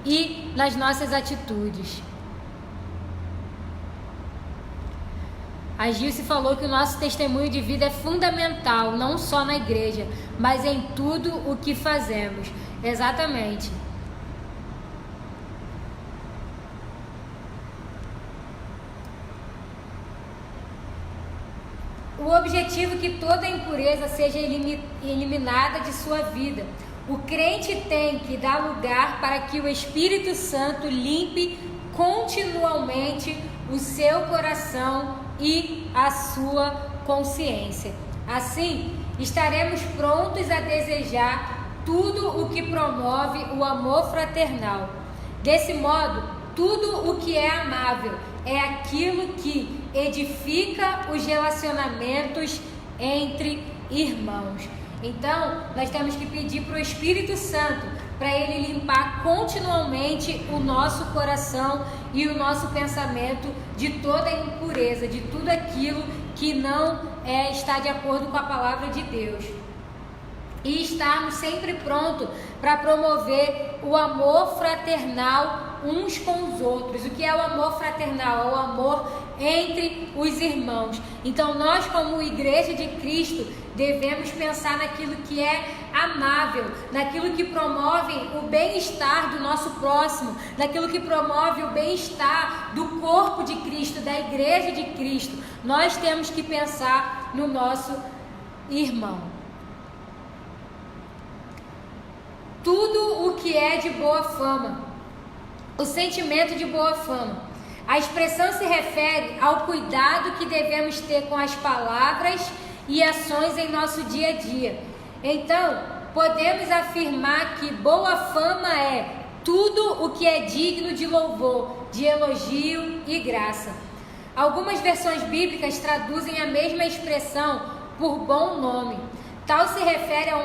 e nas nossas atitudes. A Gilce falou que o nosso testemunho de vida é fundamental, não só na igreja, mas em tudo o que fazemos. Exatamente. O objetivo é que toda impureza seja eliminada de sua vida. O crente tem que dar lugar para que o Espírito Santo limpe continuamente o seu coração e a sua consciência. Assim, estaremos prontos a desejar tudo o que promove o amor fraternal. Desse modo, tudo o que é amável é aquilo que edifica os relacionamentos entre irmãos. Então, nós temos que pedir para o Espírito Santo para ele limpar continuamente o nosso coração e o nosso pensamento de toda impureza, de tudo aquilo que não está de acordo com a palavra de Deus. E estarmos sempre prontos para promover o amor fraternal uns com os outros. O que é o amor fraternal? É o amor entre os irmãos. Então, nós, como Igreja de Cristo, devemos pensar naquilo que é amável, naquilo que promove o bem-estar do nosso próximo, naquilo que promove o bem-estar do corpo de Cristo, da Igreja de Cristo. Nós temos que pensar no nosso irmão. Tudo o que é de boa fama, o sentimento de boa fama. A expressão se refere ao cuidado que devemos ter com as palavras e ações em nosso dia a dia. Então, podemos afirmar que boa fama é tudo o que é digno de louvor, de elogio e graça. Algumas versões bíblicas traduzem a mesma expressão por bom nome. Tal se refere ao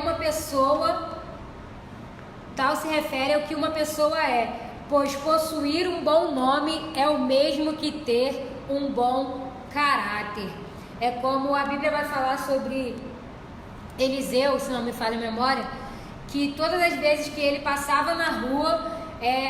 que uma pessoa é, pois possuir um bom nome é o mesmo que ter um bom caráter. É como a Bíblia vai falar sobre Eliseu, se não me falha a memória, que todas as vezes que ele passava na rua,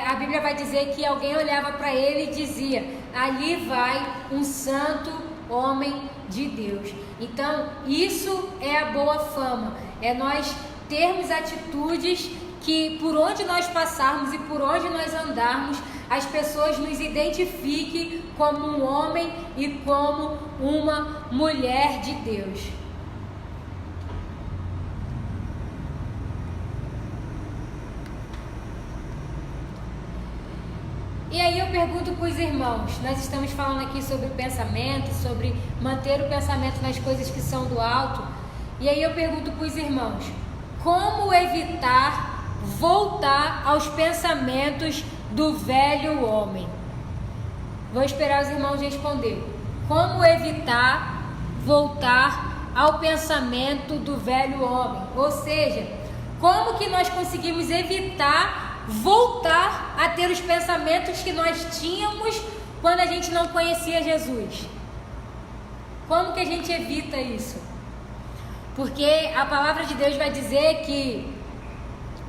a Bíblia vai dizer que alguém olhava para ele e dizia: ali vai um santo homem de Deus. Então, isso é a boa fama, é nós termos atitudes que por onde nós passarmos e por onde nós andarmos, as pessoas nos identifiquem como um homem e como uma mulher de Deus. E aí eu pergunto para os irmãos, nós estamos falando aqui sobre o pensamento, sobre manter o pensamento nas coisas que são do alto, e aí eu pergunto para os irmãos, como evitar voltar aos pensamentos do velho homem? Vou esperar os irmãos responder. Como evitar voltar ao pensamento do velho homem? Ou seja, como que nós conseguimos evitar voltar a ter os pensamentos que nós tínhamos quando a gente não conhecia Jesus? Como que a gente evita isso? Porque a palavra de Deus vai dizer que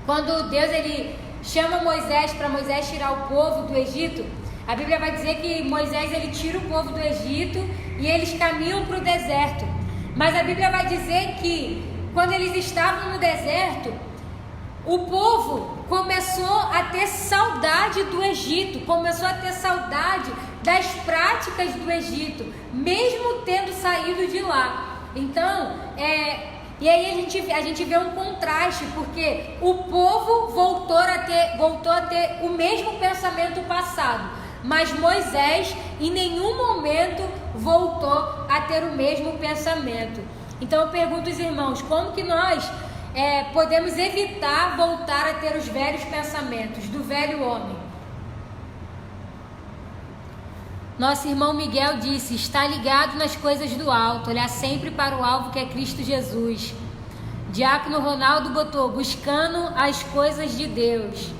quando Deus ele chama Moisés para Moisés tirar o povo do Egito, a Bíblia vai dizer que Moisés ele tira o povo do Egito e eles caminham para o deserto. Mas a Bíblia vai dizer que quando eles estavam no deserto, o povo começou a ter saudade do Egito, começou a ter saudade das práticas do Egito, mesmo tendo saído de lá. Então, e aí a gente vê um contraste, porque o povo voltou a ter o mesmo pensamento passado, mas Moisés em nenhum momento voltou a ter o mesmo pensamento. Então eu pergunto aos irmãos, como que nós podemos evitar voltar a ter os velhos pensamentos do velho homem? Nosso irmão Miguel disse: está ligado nas coisas do alto, olhar sempre para o alvo que é Cristo Jesus. Diácono Ronaldo botou: buscando as coisas de Deus.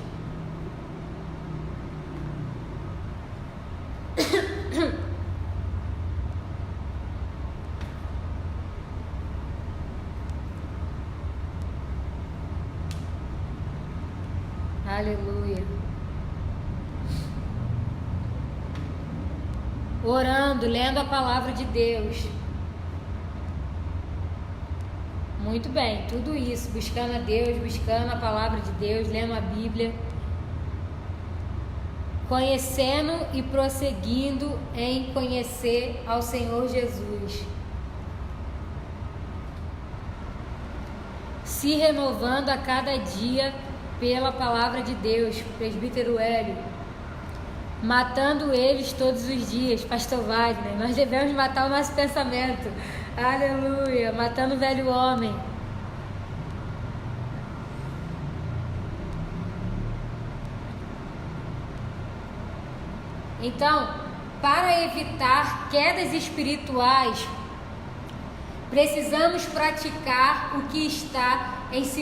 Aleluia. Orando, lendo a palavra de Deus. Muito bem, tudo isso, buscando a Deus, buscando a palavra de Deus, lendo a Bíblia, conhecendo e prosseguindo em conhecer ao Senhor Jesus, se renovando a cada dia pela palavra de Deus. Presbítero Hélio, matando eles todos os dias. Pastor Wagner, nós devemos matar o nosso pensamento. Aleluia, matando o velho homem. Então, para evitar quedas espirituais, precisamos praticar o que está em 2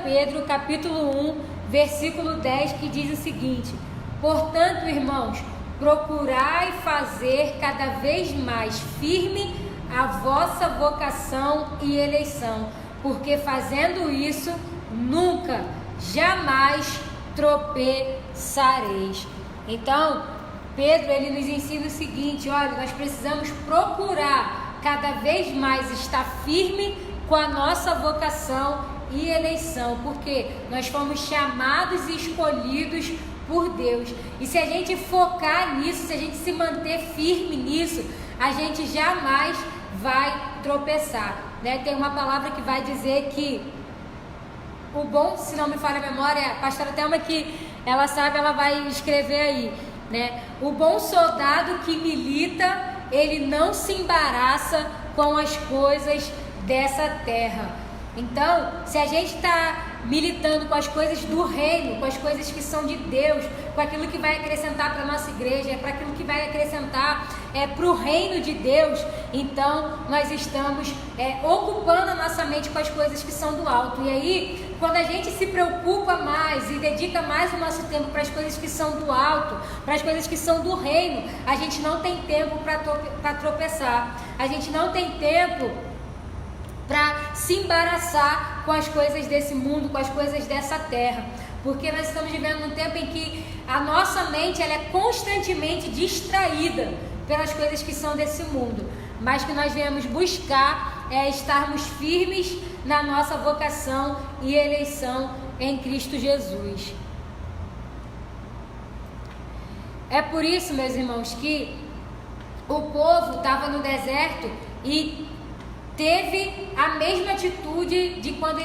Pedro, capítulo 1, versículo 10, que diz o seguinte: portanto, irmãos, procurai fazer cada vez mais firme a vossa vocação e eleição, porque fazendo isso, nunca, jamais tropeçareis. Então, Pedro, ele nos ensina o seguinte: olha, nós precisamos procurar cada vez mais estar firme com a nossa vocação e eleição, porque nós fomos chamados e escolhidos por Deus, e se a gente focar nisso, se a gente se manter firme nisso, a gente jamais vai tropeçar, né? Tem uma palavra que vai dizer que o bom, se não me falha a memória, a pastora Thelma, que ela sabe, ela vai escrever aí, né? O bom soldado que milita, ele não se embaraça com as coisas dessa terra. Então, se a gente está militando com as coisas do reino, com as coisas que são de Deus, com aquilo que vai acrescentar para a nossa igreja, para aquilo que vai acrescentar para o reino de Deus, então nós estamos ocupando a nossa mente com as coisas que são do alto. E aí, quando a gente se preocupa mais e dedica mais o nosso tempo para as coisas que são do alto, para as coisas que são do reino, a gente não tem tempo para tropeçar, a gente não tem tempo para se embaraçar com as coisas desse mundo, com as coisas dessa terra, porque nós estamos vivendo num tempo em que a nossa mente ela é constantemente distraída pelas coisas que são desse mundo, mas que nós viemos buscar estarmos firmes na nossa vocação e eleição em Cristo Jesus. É por isso, meus irmãos, que o povo estava no deserto e teve a mesma atitude de quando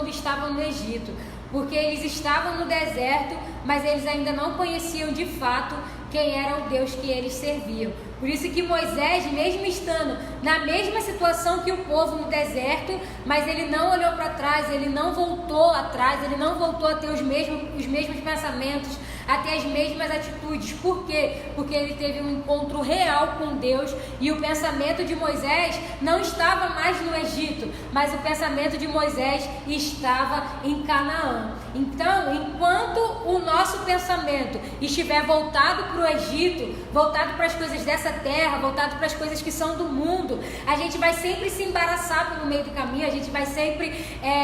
estavam no Egito, porque eles estavam no deserto, mas eles ainda não conheciam de fato quem era o Deus que eles serviam. Por isso que Moisés, mesmo estando na mesma situação que o povo no deserto, mas ele não olhou para trás, ele não voltou atrás, ele não voltou a ter os mesmos pensamentos, a ter as mesmas atitudes. Por quê? Porque ele teve um encontro real com Deus, e o pensamento de Moisés não estava mais no Egito, mas o pensamento de Moisés estava em Canaã. Então, enquanto o nosso pensamento estiver voltado para o Egito, voltado para as coisas dessa terra, voltado para as coisas que são do mundo, a gente vai sempre se embaraçar pelo meio do caminho, a gente vai sempre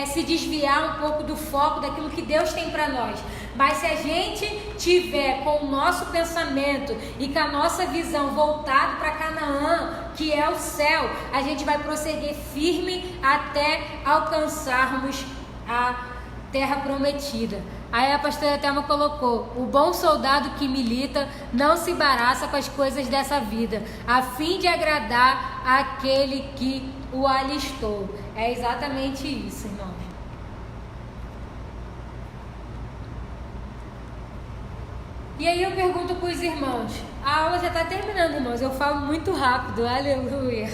se desviar um pouco do foco daquilo que Deus tem para nós. Mas se a gente tiver com o nosso pensamento e com a nossa visão voltado para Canaã, que é o céu, a gente vai prosseguir firme até alcançarmos a terra prometida. Aí a pastora Thelma colocou: o bom soldado que milita não se embaraça com as coisas dessa vida, a fim de agradar aquele que o alistou. É exatamente isso, irmãos. E aí eu pergunto para os irmãos, a aula já está terminando, irmãos, eu falo muito rápido, aleluia.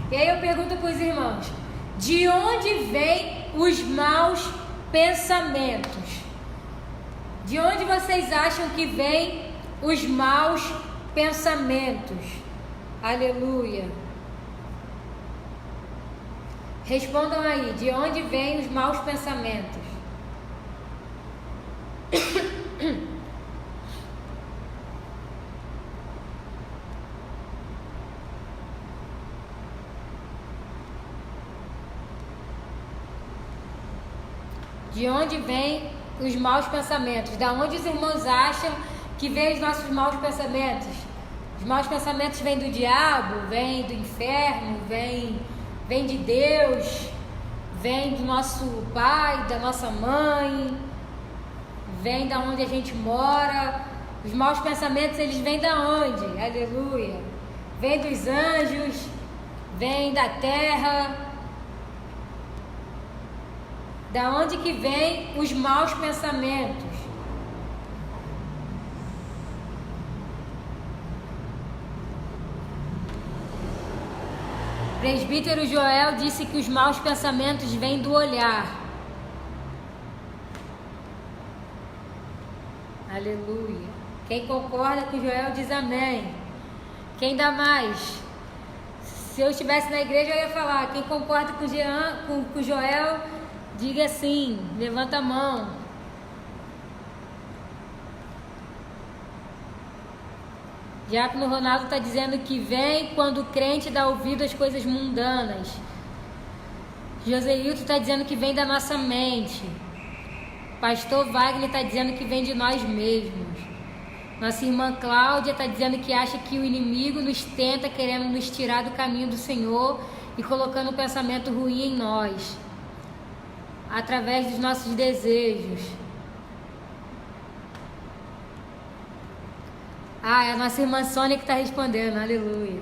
E aí eu pergunto para os irmãos, de onde vêm os maus pensamentos? De onde vocês acham que vêm os maus pensamentos? Aleluia. Respondam aí, de onde vêm os maus pensamentos? De onde vêm os maus pensamentos? Da onde os irmãos acham que vêm os nossos maus pensamentos? Os maus pensamentos vêm do diabo, vêm do inferno, vêm de Deus, vêm do nosso pai, da nossa mãe, vêm da onde a gente mora. Os maus pensamentos, eles vêm da onde? Aleluia. Vêm dos anjos, vêm da terra. Da onde que vem os maus pensamentos? Presbítero Joel disse que os maus pensamentos vêm do olhar. Aleluia. Quem concorda com Joel diz amém. Quem dá mais? Se eu estivesse na igreja eu ia falar. Quem concorda com Joel, diga sim, levanta a mão. Diácono Ronaldo está dizendo que vem quando o crente dá ouvido às coisas mundanas. Joseilton está dizendo que vem da nossa mente. Pastor Wagner está dizendo que vem de nós mesmos. Nossa irmã Cláudia está dizendo que acha que o inimigo nos tenta, querendo nos tirar do caminho do Senhor e colocando um pensamento ruim em nós, através dos nossos desejos. É a nossa irmã Sônia que está respondendo, aleluia.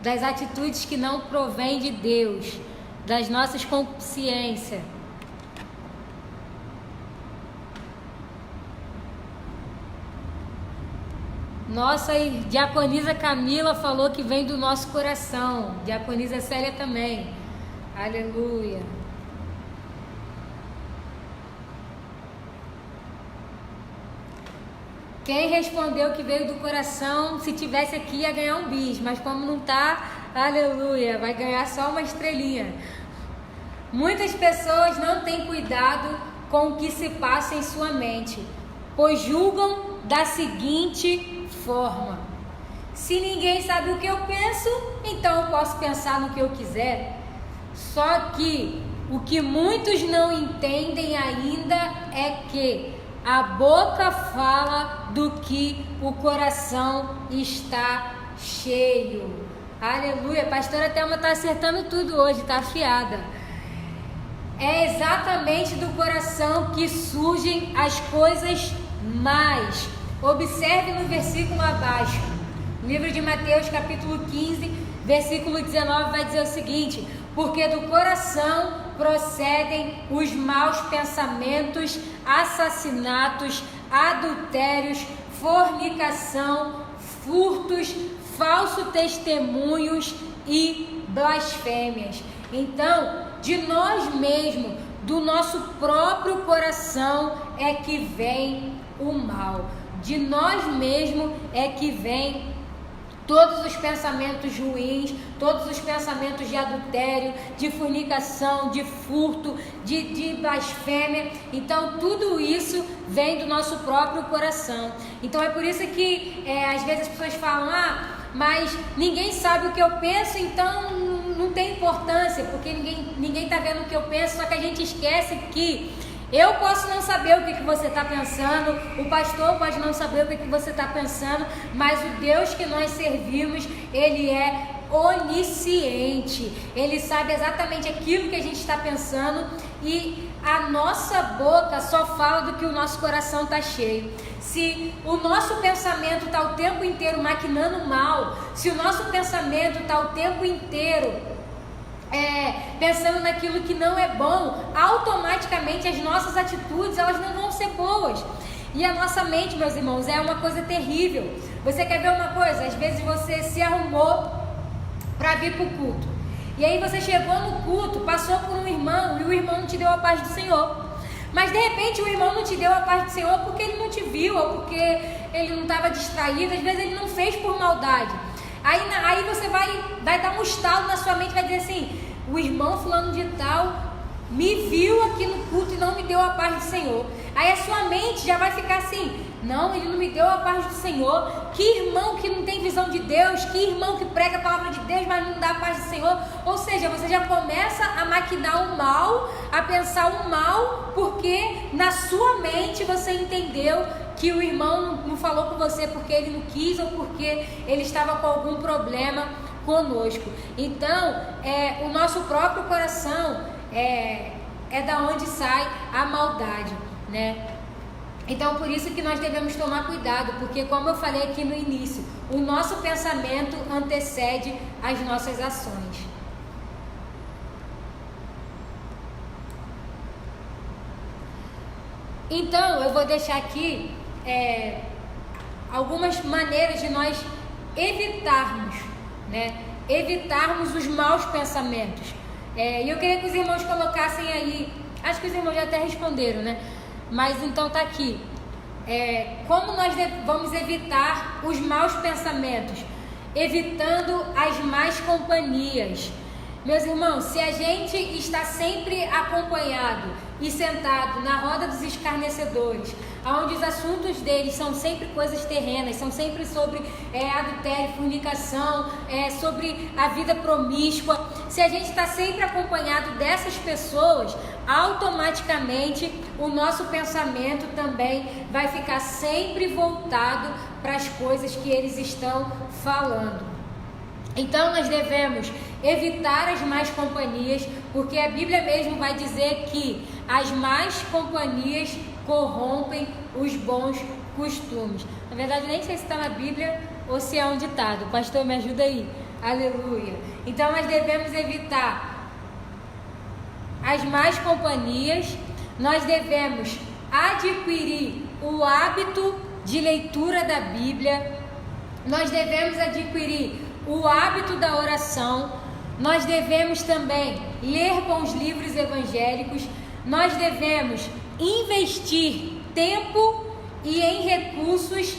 Das atitudes que não provêm de Deus, das nossas consciências. Nossa diaconisa Camila falou que vem do nosso coração. Diaconisa Célia também. Aleluia. Quem respondeu que veio do coração, se tivesse aqui ia ganhar um bis, mas como não tá, aleluia, vai ganhar só uma estrelinha. Muitas pessoas não têm cuidado com o que se passa em sua mente, pois julgam da seguinte forma: se ninguém sabe o que eu penso, então eu posso pensar no que eu quiser. Só que o que muitos não entendem ainda é que a boca fala do que o coração está cheio. Aleluia. A pastora Thelma está acertando tudo hoje, está afiada. É exatamente do coração que surgem as coisas más. Observe no versículo abaixo. Livro de Mateus, capítulo 15, versículo 19, vai dizer o seguinte: porque do coração procedem os maus pensamentos, assassinatos, adultérios, fornicação, furtos, falsos testemunhos e blasfêmias. Então, de nós mesmos, do nosso próprio coração é que vem o mal. De nós mesmos é que vem todos os pensamentos ruins, todos os pensamentos de adultério, de fornicação, de furto, de blasfêmia. Então tudo isso vem do nosso próprio coração. Então é por isso que às vezes as pessoas falam: mas ninguém sabe o que eu penso, então não tem importância, porque ninguém está vendo o que eu penso. Só que a gente esquece que eu posso não saber o que você está pensando, o pastor pode não saber o que você está pensando, mas o Deus que nós servimos, Ele é onisciente. Ele sabe exatamente aquilo que a gente está pensando e a nossa boca só fala do que o nosso coração está cheio. Se o nosso pensamento está o tempo inteiro maquinando mal, se o nosso pensamento está o tempo inteiro pensando naquilo que não é bom, automaticamente as nossas atitudes elas não vão ser boas. E a nossa mente, meus irmãos, é uma coisa terrível. Você quer ver uma coisa? Às vezes você se arrumou para vir para o culto, e aí você chegou no culto, passou por um irmão e o irmão não te deu a paz do Senhor. Mas de repente o irmão não te deu a paz do Senhor porque ele não te viu, ou porque ele não estava distraído. Às vezes ele não fez por maldade. Aí você vai dar um estalo na sua mente, vai dizer assim: o irmão fulano de tal me viu aqui no culto e não me deu a paz do Senhor. Aí a sua mente já vai ficar assim: não, ele não me deu a paz do Senhor. Que irmão que não tem visão de Deus, que irmão que prega a palavra de Deus, mas não dá a paz do Senhor. Ou seja, você já começa a maquinar o mal, a pensar o mal, porque na sua mente você entendeu que o irmão não falou com você porque ele não quis ou porque ele estava com algum problema conosco. Então, o nosso próprio coração é da onde sai a maldade, né? Então, por isso que nós devemos tomar cuidado, porque, como eu falei aqui no início, o nosso pensamento antecede as nossas ações. Então, eu vou deixar aqui algumas maneiras de nós evitarmos, né? Evitarmos os maus pensamentos. E eu queria que os irmãos colocassem aí, acho que os irmãos já até responderam, né? Mas então tá aqui. Como nós vamos evitar os maus pensamentos? Evitando as más companhias. Meus irmãos, se a gente está sempre acompanhado e sentado na roda dos escarnecedores, onde os assuntos deles são sempre coisas terrenas, são sempre sobre adultério, fornicação, sobre a vida promíscua, se a gente está sempre acompanhado dessas pessoas, automaticamente o nosso pensamento também vai ficar sempre voltado para as coisas que eles estão falando. Então nós devemos evitar as más companhias, porque a Bíblia mesmo vai dizer que as más companhias corrompem os bons costumes. Na verdade, nem sei se está na Bíblia ou se é um ditado. Pastor, me ajuda aí. Aleluia. Então nós devemos evitar as más companhias. Nós devemos adquirir o hábito de leitura da Bíblia. Nós devemos adquirir o hábito da oração. Nós devemos também ler bons livros evangélicos. Nós devemos investir tempo e em recursos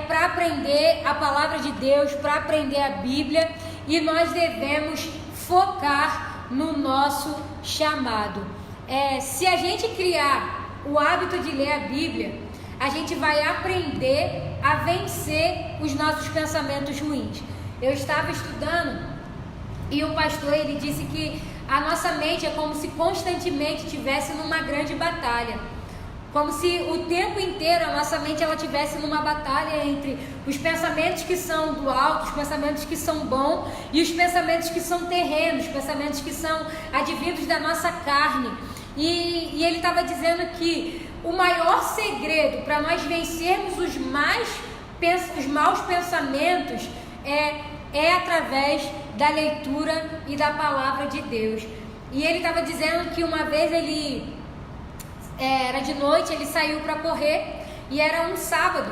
para aprender a palavra de Deus, para aprender a Bíblia, e nós devemos focar no nosso chamado. Se a gente criar o hábito de ler a Bíblia, a gente vai aprender a vencer os nossos pensamentos ruins. Eu estava estudando e o pastor ele disse que a nossa mente é como se constantemente estivesse numa grande batalha. Como se o tempo inteiro a nossa mente ela estivesse numa batalha entre os pensamentos que são do alto, os pensamentos que são bons e os pensamentos que são terrenos, os pensamentos que são advindos da nossa carne. E ele estava dizendo que o maior segredo para nós vencermos os maus pensamentos é através da leitura e da palavra de Deus. E ele estava dizendo que uma vez era de noite, ele saiu para correr e era um sábado.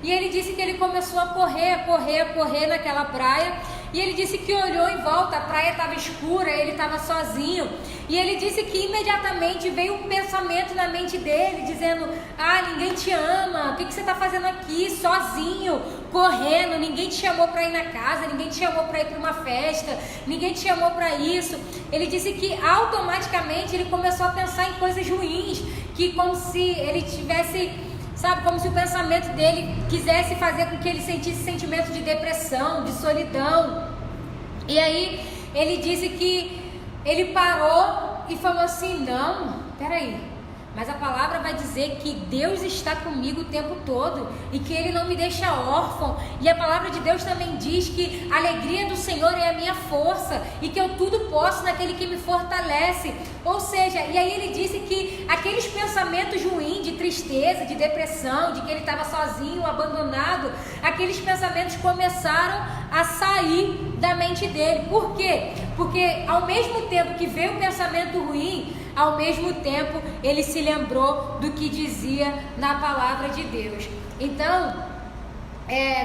E ele disse que ele começou a correr naquela praia. E ele disse que olhou em volta, a praia estava escura, ele estava sozinho. E ele disse que imediatamente veio um pensamento na mente dele, dizendo: ninguém te ama, o que você está fazendo aqui, sozinho, correndo, ninguém te chamou para ir na casa, ninguém te chamou para ir para uma festa, ninguém te chamou para isso. Ele disse que automaticamente ele começou a pensar em coisas ruins, que como se ele tivesse... como se o pensamento dele quisesse fazer com que ele sentisse sentimento de depressão, de solidão. E aí ele disse que ele parou e falou assim: não, peraí, Mas a palavra vai dizer que Deus está comigo o tempo todo e que Ele não me deixa órfão. E a palavra de Deus também diz que a alegria do Senhor é a minha força e que eu tudo posso naquele que me fortalece. Ou seja, e aí ele disse que aqueles pensamentos ruins de tristeza, de depressão, de que ele estava sozinho, abandonado, aqueles pensamentos começaram a sair da mente dele. Por quê? Porque ao mesmo tempo que veio o pensamento ruim, ao mesmo tempo ele se lembrou do que dizia na palavra de Deus. Então,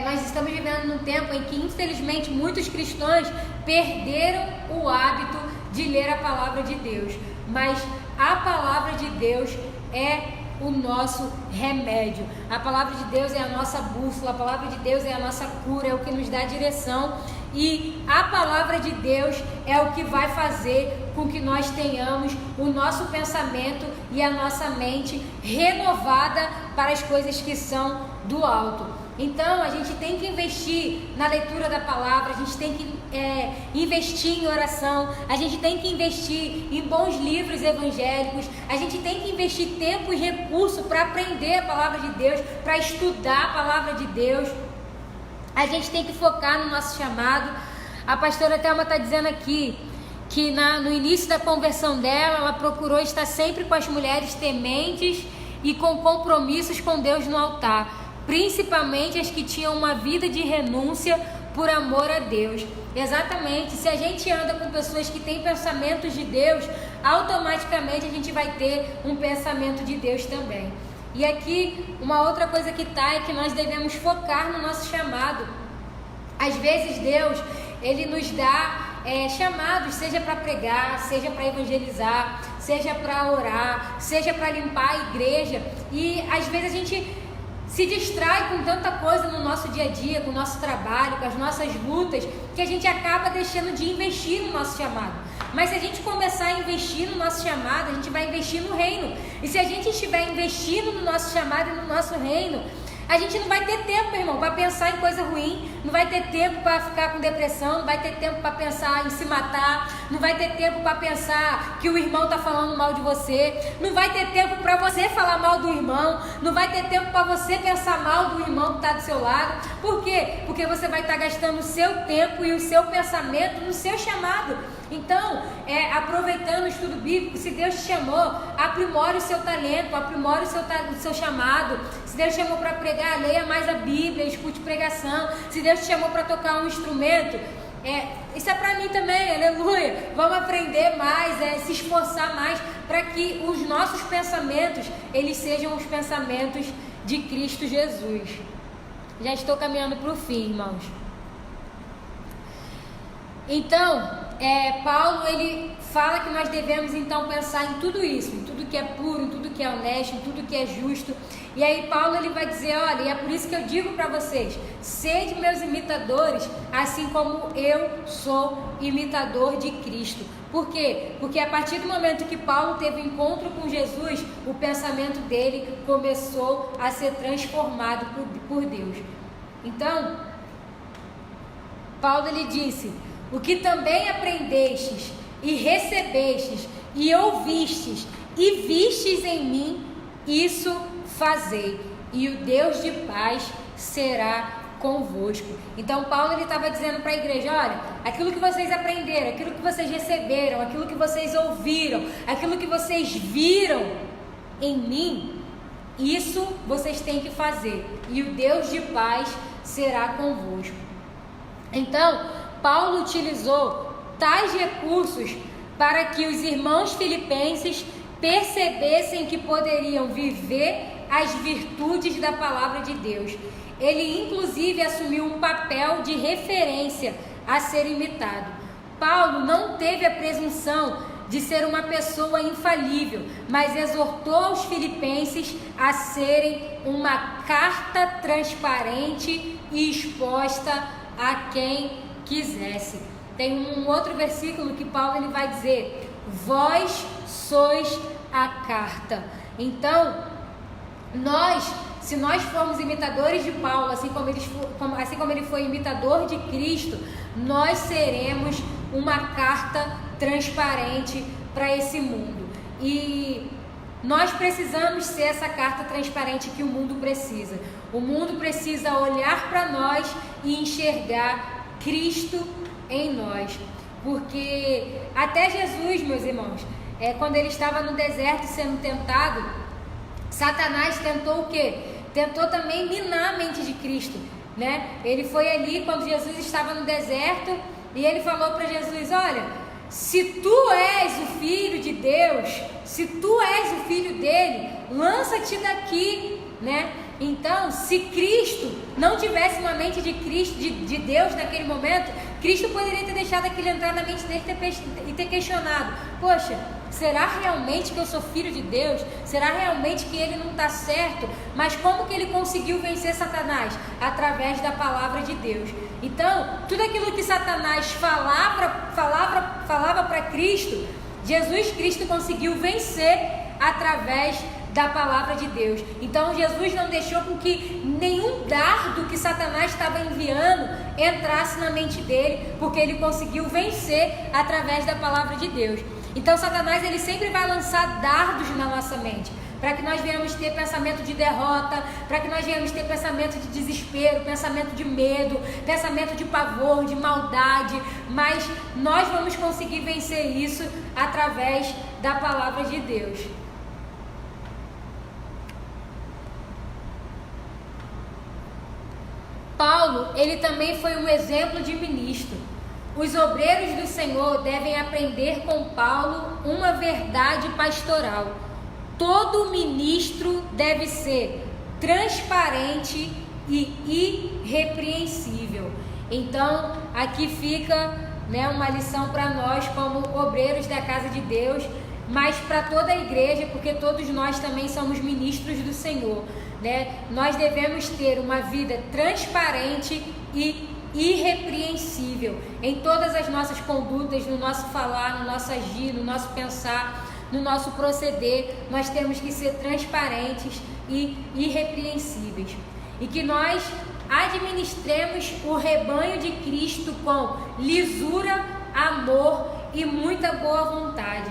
nós estamos vivendo num tempo em que infelizmente muitos cristãos perderam o hábito de ler a palavra de Deus. Mas a palavra de Deus é o nosso remédio. A palavra de Deus é a nossa bússola, a palavra de Deus é a nossa cura, é o que nos dá direção. E a palavra de Deus é o que vai fazer com que nós tenhamos o nosso pensamento e a nossa mente renovada para as coisas que são do alto. Então a gente tem que investir na leitura da palavra, a gente tem que investir em oração, a gente tem que investir em bons livros evangélicos, a gente tem que investir tempo e recurso para aprender a palavra de Deus, para estudar a palavra de Deus. A gente tem que focar no nosso chamado. A pastora Thelma está dizendo aqui que no início da conversão dela, ela procurou estar sempre com as mulheres tementes e com compromissos com Deus no altar, principalmente as que tinham uma vida de renúncia por amor a Deus. Exatamente, se a gente anda com pessoas que têm pensamentos de Deus, automaticamente a gente vai ter um pensamento de Deus também. E aqui, uma outra coisa que é que nós devemos focar no nosso chamado. Às vezes Deus, Ele nos dá chamados, seja para pregar, seja para evangelizar, seja para orar, seja para limpar a igreja. E às vezes a gente se distrai com tanta coisa no nosso dia a dia, com o nosso trabalho, com as nossas lutas, que a gente acaba deixando de investir no nosso chamado. Mas se a gente começar a investir no nosso chamado, a gente vai investir no reino. E se a gente estiver investindo no nosso chamado e no nosso reino, a gente não vai ter tempo, meu irmão, para pensar em coisa ruim, não vai ter tempo para ficar com depressão, não vai ter tempo para pensar em se matar, não vai ter tempo para pensar que o irmão está falando mal de você, não vai ter tempo para você falar mal do irmão, não vai ter tempo para você pensar mal do irmão que está do seu lado. Por quê? Porque você vai estar gastando o seu tempo e o seu pensamento no seu chamado. Então, aproveitando o estudo bíblico, se Deus te chamou, aprimore o seu talento, aprimore o seu chamado. Se Deus te chamou para pregar, leia mais a Bíblia, escute pregação. Se Deus te chamou para tocar um instrumento, isso é para mim também, aleluia. Vamos aprender mais, se esforçar mais para que os nossos pensamentos, eles sejam os pensamentos de Cristo Jesus. Já estou caminhando para o fim, irmãos. Então, Paulo, ele fala que nós devemos então pensar em tudo isso, em tudo que é puro, em tudo que é honesto, em tudo que é justo. E aí Paulo, ele vai dizer, olha, e é por isso que eu digo para vocês, sede meus imitadores, assim como eu sou imitador de Cristo. Por quê? Porque a partir do momento que Paulo teve um encontro com Jesus, o pensamento dele começou a ser transformado por Deus. Então, Paulo, ele disse: o que também aprendestes e recebestes e ouvistes e vistes em mim, isso fazei, e o Deus de paz será convosco. Então Paulo, ele estava dizendo para a igreja, olha, aquilo que vocês aprenderam, aquilo que vocês receberam, aquilo que vocês ouviram, aquilo que vocês viram em mim, isso vocês têm que fazer, e o Deus de paz será convosco. Então Paulo utilizou tais recursos para que os irmãos filipenses percebessem que poderiam viver as virtudes da palavra de Deus. Ele inclusive assumiu um papel de referência a ser imitado. Paulo não teve a presunção de ser uma pessoa infalível, mas exortou os filipenses a serem uma carta transparente e exposta a quem quisesse. Tem um outro versículo que Paulo, ele vai dizer: vós sois a carta. Então, se nós formos imitadores de Paulo, assim como ele foi imitador de Cristo, nós seremos uma carta transparente para esse mundo. E nós precisamos ser essa carta transparente que o mundo precisa. O mundo precisa olhar para nós e enxergar Cristo em nós. Porque até Jesus, meus irmãos, quando ele estava no deserto sendo tentado, Satanás tentou o quê? Tentou também minar a mente de Cristo, né? Ele foi ali quando Jesus estava no deserto e ele falou para Jesus: olha, se tu és o Filho de Deus, se tu és o Filho dele, lança-te daqui, né? Então, se Cristo não tivesse uma mente de Cristo, de Deus naquele momento, Cristo poderia ter deixado aquilo entrar na mente dele e ter questionado: poxa, será realmente que eu sou filho de Deus? Será realmente que ele não está certo? Mas como que ele conseguiu vencer Satanás? Através da palavra de Deus. Então, tudo aquilo que Satanás falava para Cristo, Jesus Cristo conseguiu vencer através da palavra de Deus. Então Jesus não deixou com que nenhum dardo que Satanás estava enviando entrasse na mente dele, porque ele conseguiu vencer através da palavra de Deus. Então Satanás, ele sempre vai lançar dardos na nossa mente, para que nós venhamos ter pensamento de derrota, para que nós venhamos ter pensamento de desespero, pensamento de medo, pensamento de pavor, de maldade. Mas nós vamos conseguir vencer isso através da palavra de Deus. Paulo, ele também foi um exemplo de ministro. Os obreiros do Senhor devem aprender com Paulo uma verdade pastoral. Todo ministro deve ser transparente e irrepreensível. Então, aqui fica, né, uma lição para nós como obreiros da casa de Deus, mas para toda a igreja, porque todos nós também somos ministros do Senhor, né? Nós devemos ter uma vida transparente e irrepreensível em todas as nossas condutas, no nosso falar, no nosso agir, no nosso pensar, no nosso proceder. Nós temos que ser transparentes e irrepreensíveis, e que nós administremos o rebanho de Cristo com lisura, amor e muita boa vontade.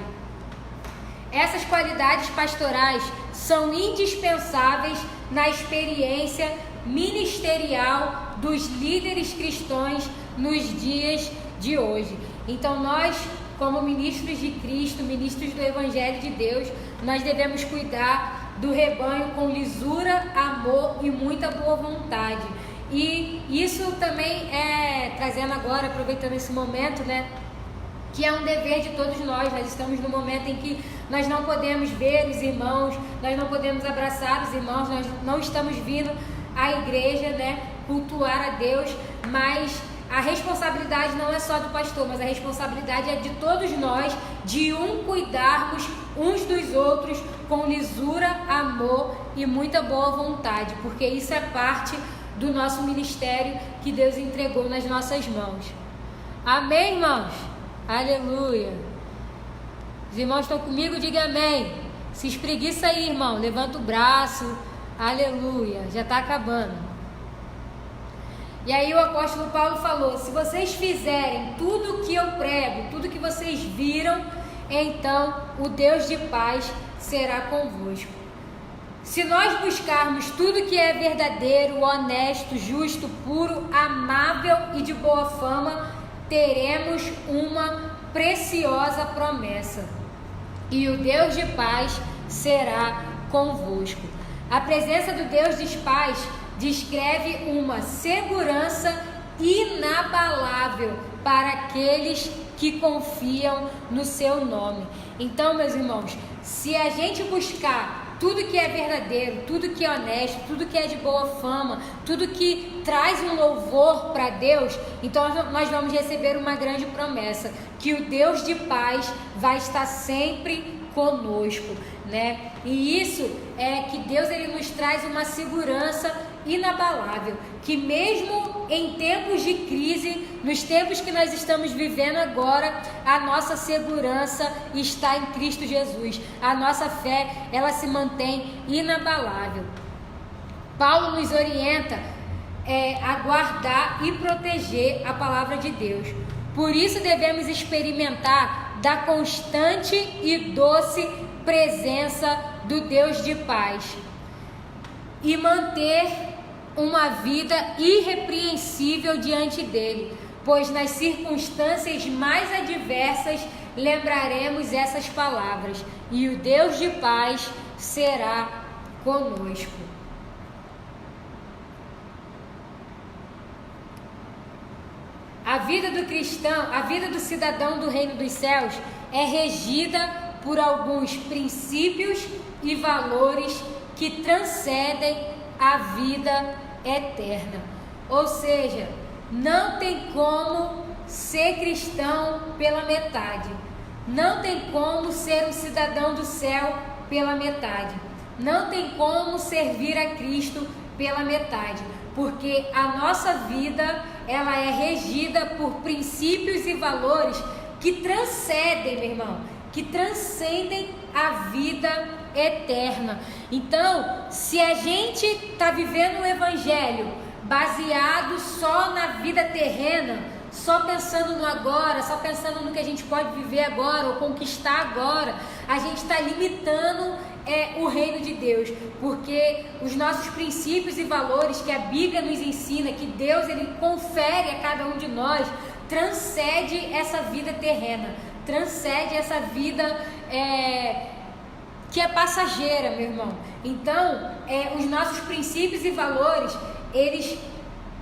Essas qualidades pastorais são indispensáveis na experiência ministerial dos líderes cristãos nos dias de hoje. Então nós, como ministros de Cristo, ministros do Evangelho de Deus, nós devemos cuidar do rebanho com lisura, amor e muita boa vontade. E isso também trazendo agora, aproveitando esse momento, né, que é um dever de todos nós. Nós estamos no momento em que nós não podemos ver os irmãos, nós não podemos abraçar os irmãos, nós não estamos vindo à igreja, né, cultuar a Deus, mas a responsabilidade não é só do pastor, mas a responsabilidade é de todos nós, de cuidarmos uns dos outros com lisura, amor e muita boa vontade, porque isso é parte do nosso ministério que Deus entregou nas nossas mãos. Amém, irmãos? Aleluia. Os irmãos estão comigo? Diga amém. Se espreguiça aí, irmão, levanta o braço. Aleluia, já está acabando. E aí o apóstolo Paulo falou: se vocês fizerem tudo o que eu prego, tudo que vocês viram, então o Deus de paz será convosco. Se nós buscarmos tudo que é verdadeiro, honesto, justo, puro, amável e de boa fama, teremos uma preciosa promessa: e o Deus de paz será convosco. A presença do Deus de paz descreve uma segurança inabalável para aqueles que confiam no seu nome. Então, meus irmãos, se a gente buscar tudo que é verdadeiro, tudo que é honesto, tudo que é de boa fama, tudo que traz um louvor para Deus, então nós vamos receber uma grande promessa, que o Deus de paz vai estar sempre conosco, né? E isso é que Deus, ele nos traz uma segurança inabalável, que mesmo em tempos de crise, nos tempos que nós estamos vivendo agora, a nossa segurança está em Cristo Jesus. A nossa fé, ela se mantém inabalável. Paulo nos orienta a guardar e proteger a palavra de Deus. Por isso devemos experimentar da constante e doce presença do Deus de paz e manter uma vida irrepreensível diante dele, pois nas circunstâncias mais adversas lembraremos essas palavras, e o Deus de paz será conosco. A vida do cristão, a vida do cidadão do reino dos céus é regida por alguns princípios e valores que transcendem a vida eterna. Ou seja, não tem como ser cristão pela metade. Não tem como ser um cidadão do céu pela metade. Não tem como servir a Cristo pela metade, porque a nossa vida, ela é regida por princípios e valores que transcendem, meu irmão, que transcendem a vida eterna. Então, se a gente está vivendo um evangelho baseado só na vida terrena, só pensando no agora, só pensando no que a gente pode viver agora ou conquistar agora, a gente está limitando o reino de Deus, porque os nossos princípios e valores que a Bíblia nos ensina, que Deus ele confere a cada um de nós, transcende essa vida terrena, transcende essa vida que é passageira, meu irmão. Então, os nossos princípios e valores, eles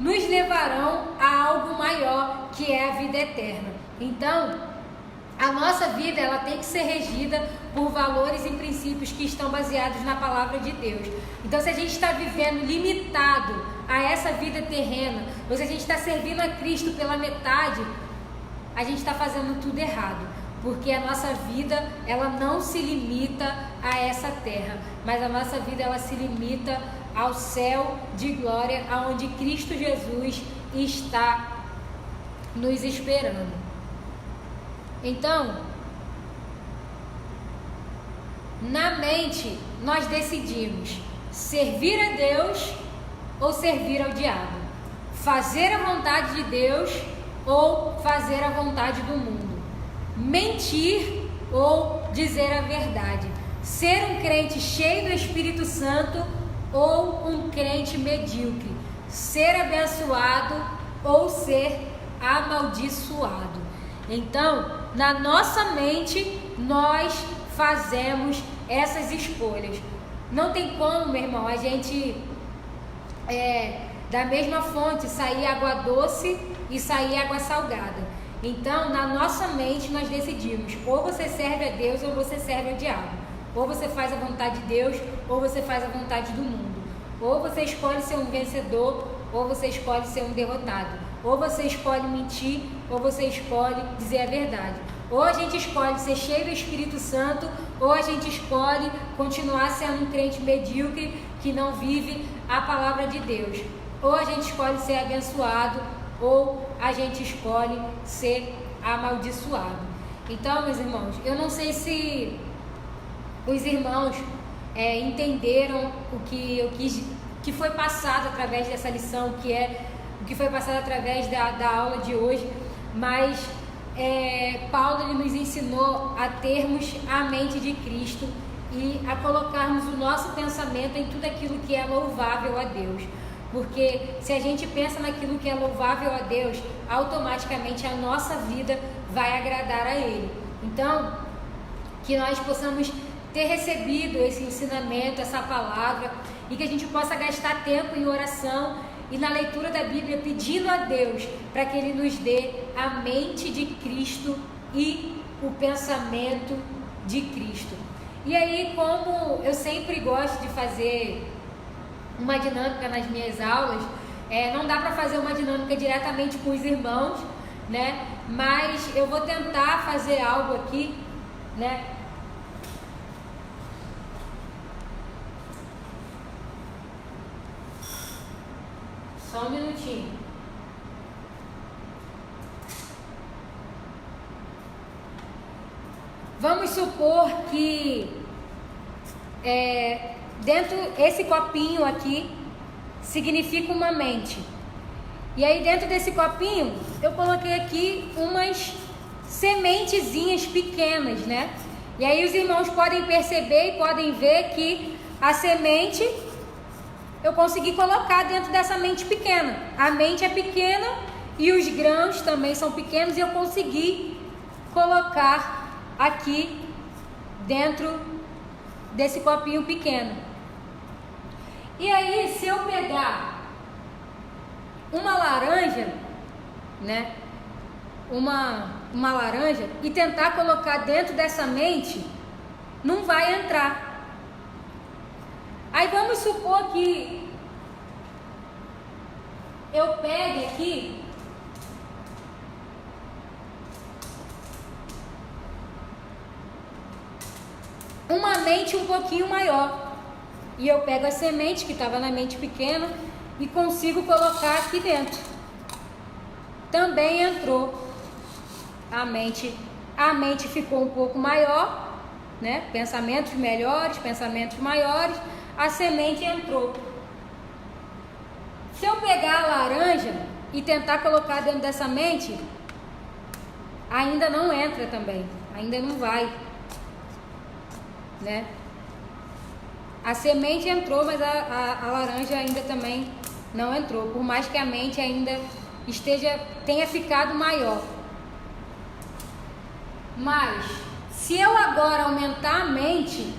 nos levarão a algo maior, que é a vida eterna. Então, a nossa vida, ela tem que ser regida por valores e princípios que estão baseados na palavra de Deus. Então, se a gente está vivendo limitado a essa vida terrena, ou se a gente está servindo a Cristo pela metade, a gente está fazendo tudo errado. Porque a nossa vida, ela não se limita a essa terra, mas a nossa vida, ela se limita ao céu de glória, aonde Cristo Jesus está nos esperando. Então, na mente, nós decidimos servir a Deus ou servir ao diabo, fazer a vontade de Deus ou fazer a vontade do mundo, mentir ou dizer a verdade, ser um crente cheio do Espírito Santo ou um crente medíocre, ser abençoado ou ser amaldiçoado. Então, na nossa mente, nós fazemos essas escolhas. Não tem como, meu irmão, a gente da mesma fonte sair água doce e sair água salgada. Então, na nossa mente, nós decidimos, ou você serve a Deus ou você serve ao diabo. Ou você faz a vontade de Deus ou você faz a vontade do mundo. Ou você escolhe ser um vencedor ou você escolhe ser um derrotado. Ou você escolhe mentir ou você escolhe dizer a verdade. Ou a gente escolhe ser cheio do Espírito Santo, ou a gente escolhe continuar sendo um crente medíocre que não vive a palavra de Deus. Ou a gente escolhe ser abençoado, ou a gente escolhe ser amaldiçoado. Então, meus irmãos, eu não sei se os irmãos entenderam o que foi passado através dessa lição, o que foi passado através da aula de hoje, mas Paulo ele nos ensinou a termos a mente de Cristo e a colocarmos o nosso pensamento em tudo aquilo que é louvável a Deus. Porque se a gente pensa naquilo que é louvável a Deus, automaticamente a nossa vida vai agradar a Ele. Então, que nós possamos ter recebido esse ensinamento, essa palavra, e que a gente possa gastar tempo em oração e na leitura da Bíblia, pedindo a Deus para que Ele nos dê a mente de Cristo e o pensamento de Cristo. E aí, como eu sempre gosto de fazer uma dinâmica nas minhas aulas, não dá para fazer uma dinâmica diretamente com os irmãos, né? Mas eu vou tentar fazer algo aqui, né? Só um minutinho. Vamos supor que dentro esse copinho aqui significa uma mente. E aí dentro desse copinho eu coloquei aqui umas sementezinhas pequenas, né? E aí os irmãos podem perceber e podem ver que a semente eu consegui colocar dentro dessa mente pequena. A mente é pequena e os grãos também são pequenos e eu consegui colocar aqui dentro desse copinho pequeno. E aí, se eu pegar uma laranja, né? Uma laranja e tentar colocar dentro dessa mente, não vai entrar. Aí vamos supor que eu pegue aqui uma mente um pouquinho maior e eu pego a semente que estava na mente pequena e consigo colocar aqui dentro. Também entrou a mente ficou um pouco maior, né? Pensamentos melhores, pensamentos maiores, a semente entrou. Se eu pegar a laranja e tentar colocar dentro dessa mente, ainda não entra também, ainda não vai, né? A semente entrou, mas a laranja ainda também não entrou, por mais que a mente ainda tenha ficado maior. Mas se eu agora aumentar a mente,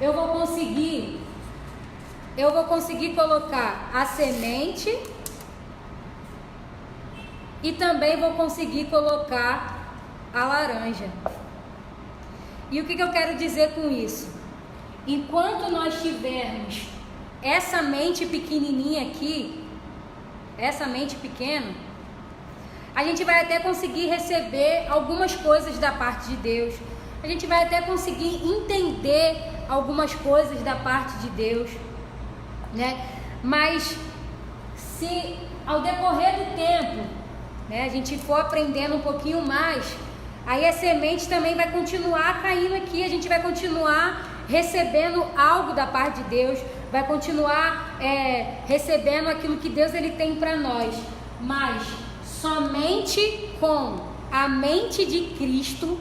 eu vou conseguir colocar a semente e também vou conseguir colocar a laranja. E o que eu quero dizer com isso? Enquanto nós tivermos essa mente pequenininha aqui, essa mente pequena, a gente vai até conseguir receber algumas coisas da parte de Deus. A gente vai até conseguir entender algumas coisas da parte de Deus, né? Mas se ao decorrer do tempo, né, a gente for aprendendo um pouquinho mais, aí a semente também vai continuar caindo aqui, a gente vai continuar recebendo algo da parte de Deus, vai continuar recebendo aquilo que Deus ele tem para nós, mas somente com a mente de Cristo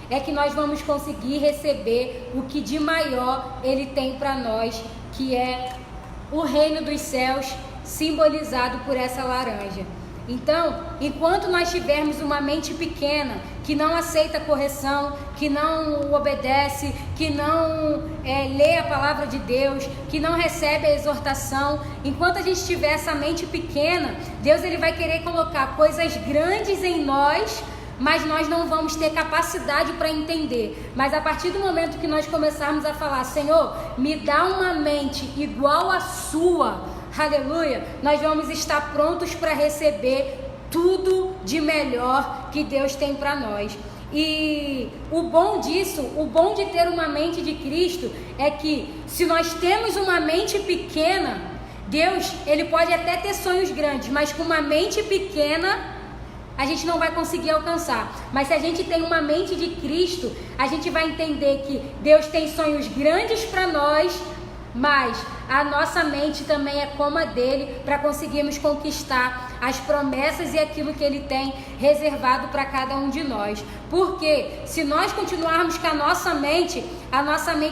é que nós vamos conseguir receber o que de maior ele tem para nós, que é o reino dos céus, simbolizado por essa laranja. Então, enquanto nós tivermos uma mente pequena, que não aceita correção, que não obedece, que não lê a palavra de Deus, que não recebe a exortação, enquanto a gente tiver essa mente pequena, Deus ele vai querer colocar coisas grandes em nós, mas nós não vamos ter capacidade para entender. Mas a partir do momento que nós começarmos a falar, Senhor, me dá uma mente igual à sua, aleluia, nós vamos estar prontos para receber tudo de melhor que Deus tem para nós. E o bom disso, o bom de ter uma mente de Cristo é que se nós temos uma mente pequena, Deus, ele pode até ter sonhos grandes, mas com uma mente pequena a gente não vai conseguir alcançar. Mas se a gente tem uma mente de Cristo, a gente vai entender que Deus tem sonhos grandes para nós, mas a nossa mente também é como a dele, para conseguirmos conquistar as promessas e aquilo que ele tem reservado para cada um de nós. Porque se nós continuarmos com a nossa mente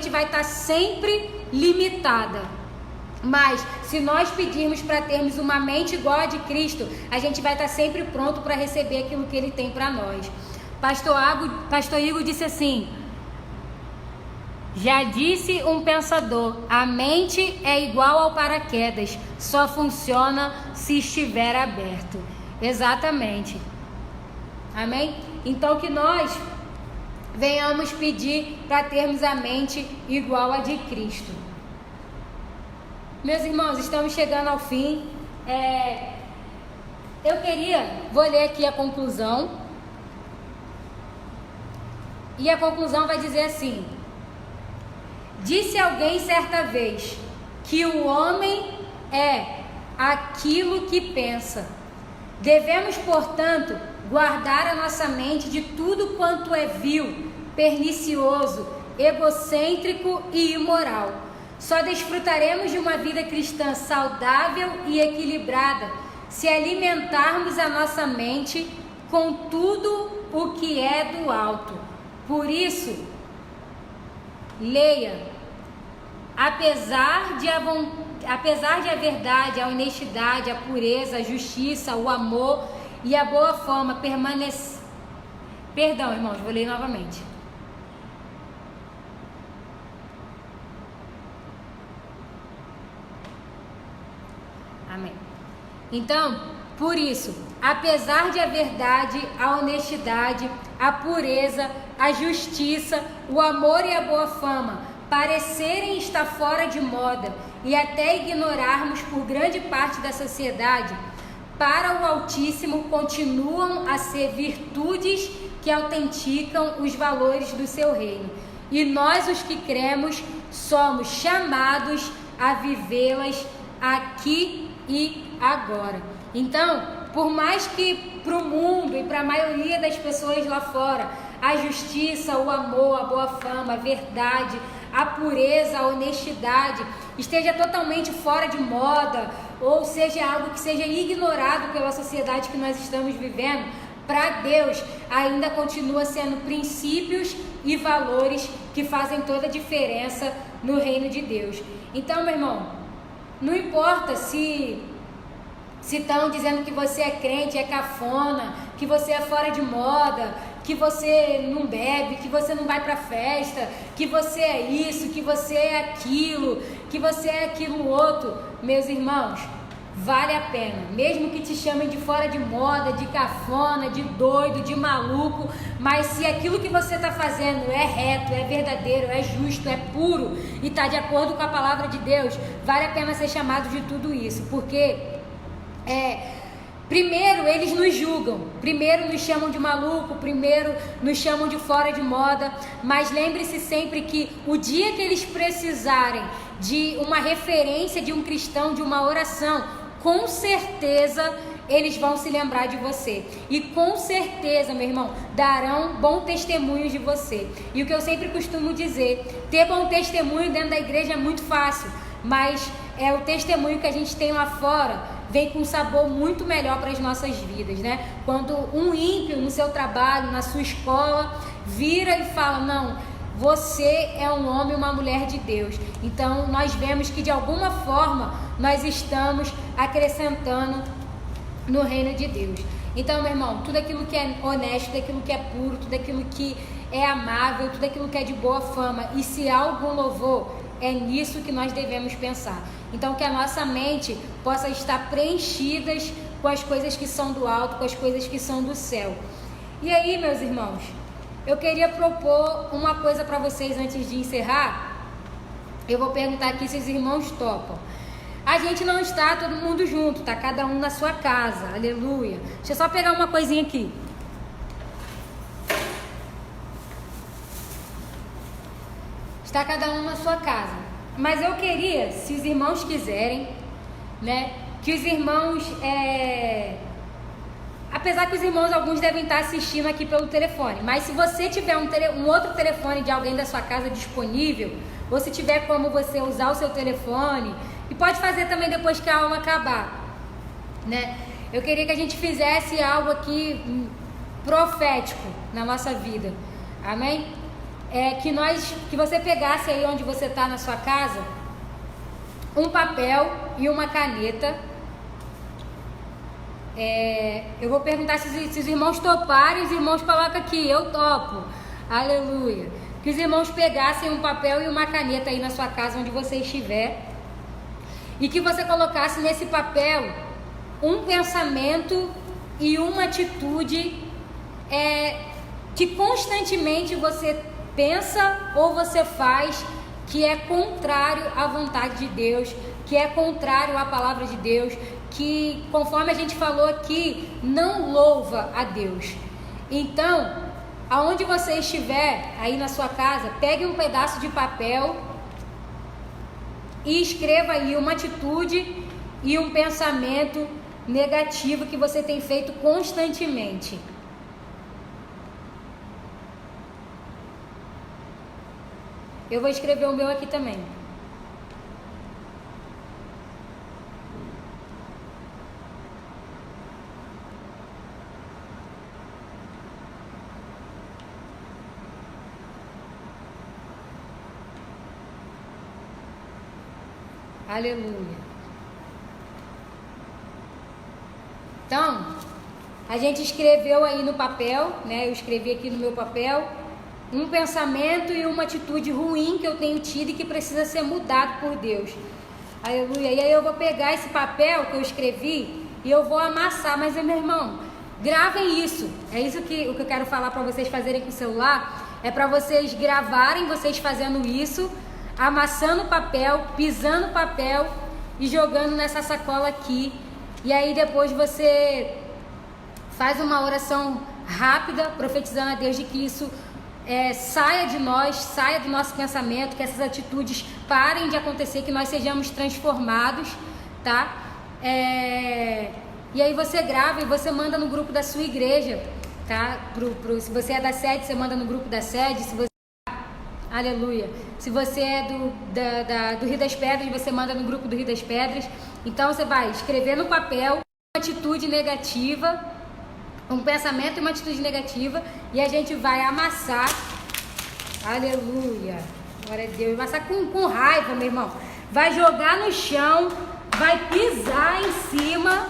vai estar sempre limitada. Mas se nós pedirmos para termos uma mente igual a de Cristo, a gente vai estar sempre pronto para receber aquilo que ele tem para nós. Pastor Igor disse assim: já disse um pensador, a mente é igual ao paraquedas, só funciona se estiver aberto. Exatamente. Amém? Então que nós venhamos pedir para termos a mente igual a de Cristo. Meus irmãos, estamos chegando ao fim. Vou ler aqui a conclusão. E a conclusão vai dizer assim: disse alguém certa vez que o homem é aquilo que pensa. Devemos, portanto, guardar a nossa mente de tudo quanto é vil, pernicioso, egocêntrico e imoral. Só desfrutaremos de uma vida cristã saudável e equilibrada se alimentarmos a nossa mente com tudo o que é do alto. Por isso, leia, apesar de a verdade, a honestidade, a pureza, a justiça, o amor e a boa fama permanecer. Perdão, irmãos, vou ler novamente. Amém. Então, por isso, apesar de a verdade, a honestidade, a pureza, a justiça, o amor e a boa fama parecerem estar fora de moda e até ignorarmos por grande parte da sociedade, para o Altíssimo continuam a ser virtudes que autenticam os valores do seu reino. E nós, os que cremos, somos chamados a vivê-las aqui e agora. Então, por mais que para o mundo e para a maioria das pessoas lá fora, a justiça, o amor, a boa fama, a verdade, a pureza, a honestidade esteja totalmente fora de moda, ou seja algo que seja ignorado pela sociedade que nós estamos vivendo, para Deus ainda continua sendo princípios e valores que fazem toda a diferença no reino de Deus. Então, meu irmão, não importa se estão dizendo que você é crente, é cafona, que você é fora de moda, que você não bebe, que você não vai para festa, que você é isso, que você é aquilo, que você é aquilo outro. Meus irmãos, vale a pena, mesmo que te chamem de fora de moda, de cafona, de doido, de maluco, mas se aquilo que você está fazendo é reto, é verdadeiro, é justo, é puro e está de acordo com a palavra de Deus, vale a pena ser chamado de tudo isso, porque primeiro eles nos julgam, primeiro nos chamam de maluco, primeiro nos chamam de fora de moda, mas lembre-se sempre que o dia que eles precisarem de uma referência de um cristão, de uma oração, com certeza eles vão se lembrar de você, e com certeza, meu irmão, darão bom testemunho de você. E o que eu sempre costumo dizer, ter bom testemunho dentro da igreja é muito fácil, mas é o testemunho que a gente tem lá fora vem com um sabor muito melhor para as nossas vidas, né? Quando um ímpio no seu trabalho, na sua escola, vira e fala, não, você é um homem, uma mulher de Deus. Então nós vemos que de alguma forma nós estamos acrescentando no reino de Deus. Então, meu irmão, tudo aquilo que é honesto, tudo aquilo que é puro, tudo aquilo que é amável, tudo aquilo que é de boa fama, e se há algum louvor, é nisso que nós devemos pensar. Então, que a nossa mente possa estar preenchidas com as coisas que são do alto, com as coisas que são do céu. E aí, meus irmãos, eu queria propor uma coisa para vocês antes de encerrar. Eu vou perguntar aqui se os irmãos topam. A gente não está todo mundo junto, tá? Cada um na sua casa, aleluia. Deixa eu só pegar uma coisinha aqui. Está cada um na sua casa. Mas eu queria, se os irmãos quiserem, né, que os irmãos, apesar que os irmãos, alguns devem estar assistindo aqui pelo telefone, mas se você tiver um outro telefone de alguém da sua casa disponível, ou se tiver como você usar o seu telefone, e pode fazer também depois que a aula acabar, né? Eu queria que a gente fizesse algo aqui profético na nossa vida, amém? Que você pegasse aí onde você está na sua casa, um papel e uma caneta. Eu vou perguntar se os irmãos toparem, os irmãos colocam aqui, eu topo, aleluia. Que os irmãos pegassem um papel e uma caneta aí na sua casa, onde você estiver, e que você colocasse nesse papel um pensamento e uma atitude que constantemente você pensa ou você faz, que é contrário à vontade de Deus, que é contrário à palavra de Deus, que, conforme a gente falou aqui, não louva a Deus. Então, aonde você estiver aí na sua casa, pegue um pedaço de papel e escreva aí uma atitude e um pensamento negativo que você tem feito constantemente. Eu vou escrever o meu aqui também. Aleluia. Então, a gente escreveu aí no papel, né? Eu escrevi aqui no meu papel um pensamento e uma atitude ruim que eu tenho tido e que precisa ser mudado por Deus. Aleluia. E aí eu vou pegar esse papel que eu escrevi e eu vou amassar. Mas, meu irmão, gravem isso. É isso que eu quero falar para vocês fazerem com o celular. É para vocês gravarem vocês fazendo isso, amassando o papel, pisando o papel e jogando nessa sacola aqui. E aí depois você faz uma oração rápida, profetizando a Deus de que isso saia de nós, saia do nosso pensamento, que essas atitudes parem de acontecer, que nós sejamos transformados, tá? E aí você grava e você manda no grupo da sua igreja, tá? Se você é da sede, você manda no grupo da sede. Se você... Aleluia. Se você é do Rio das Pedras, você manda no grupo do Rio das Pedras. Então você vai escrever no papel uma atitude negativa, um pensamento e uma atitude negativa, e a gente vai amassar. Aleluia. Glória a Deus. Amassar com raiva, meu irmão. Vai jogar no chão, vai pisar em cima,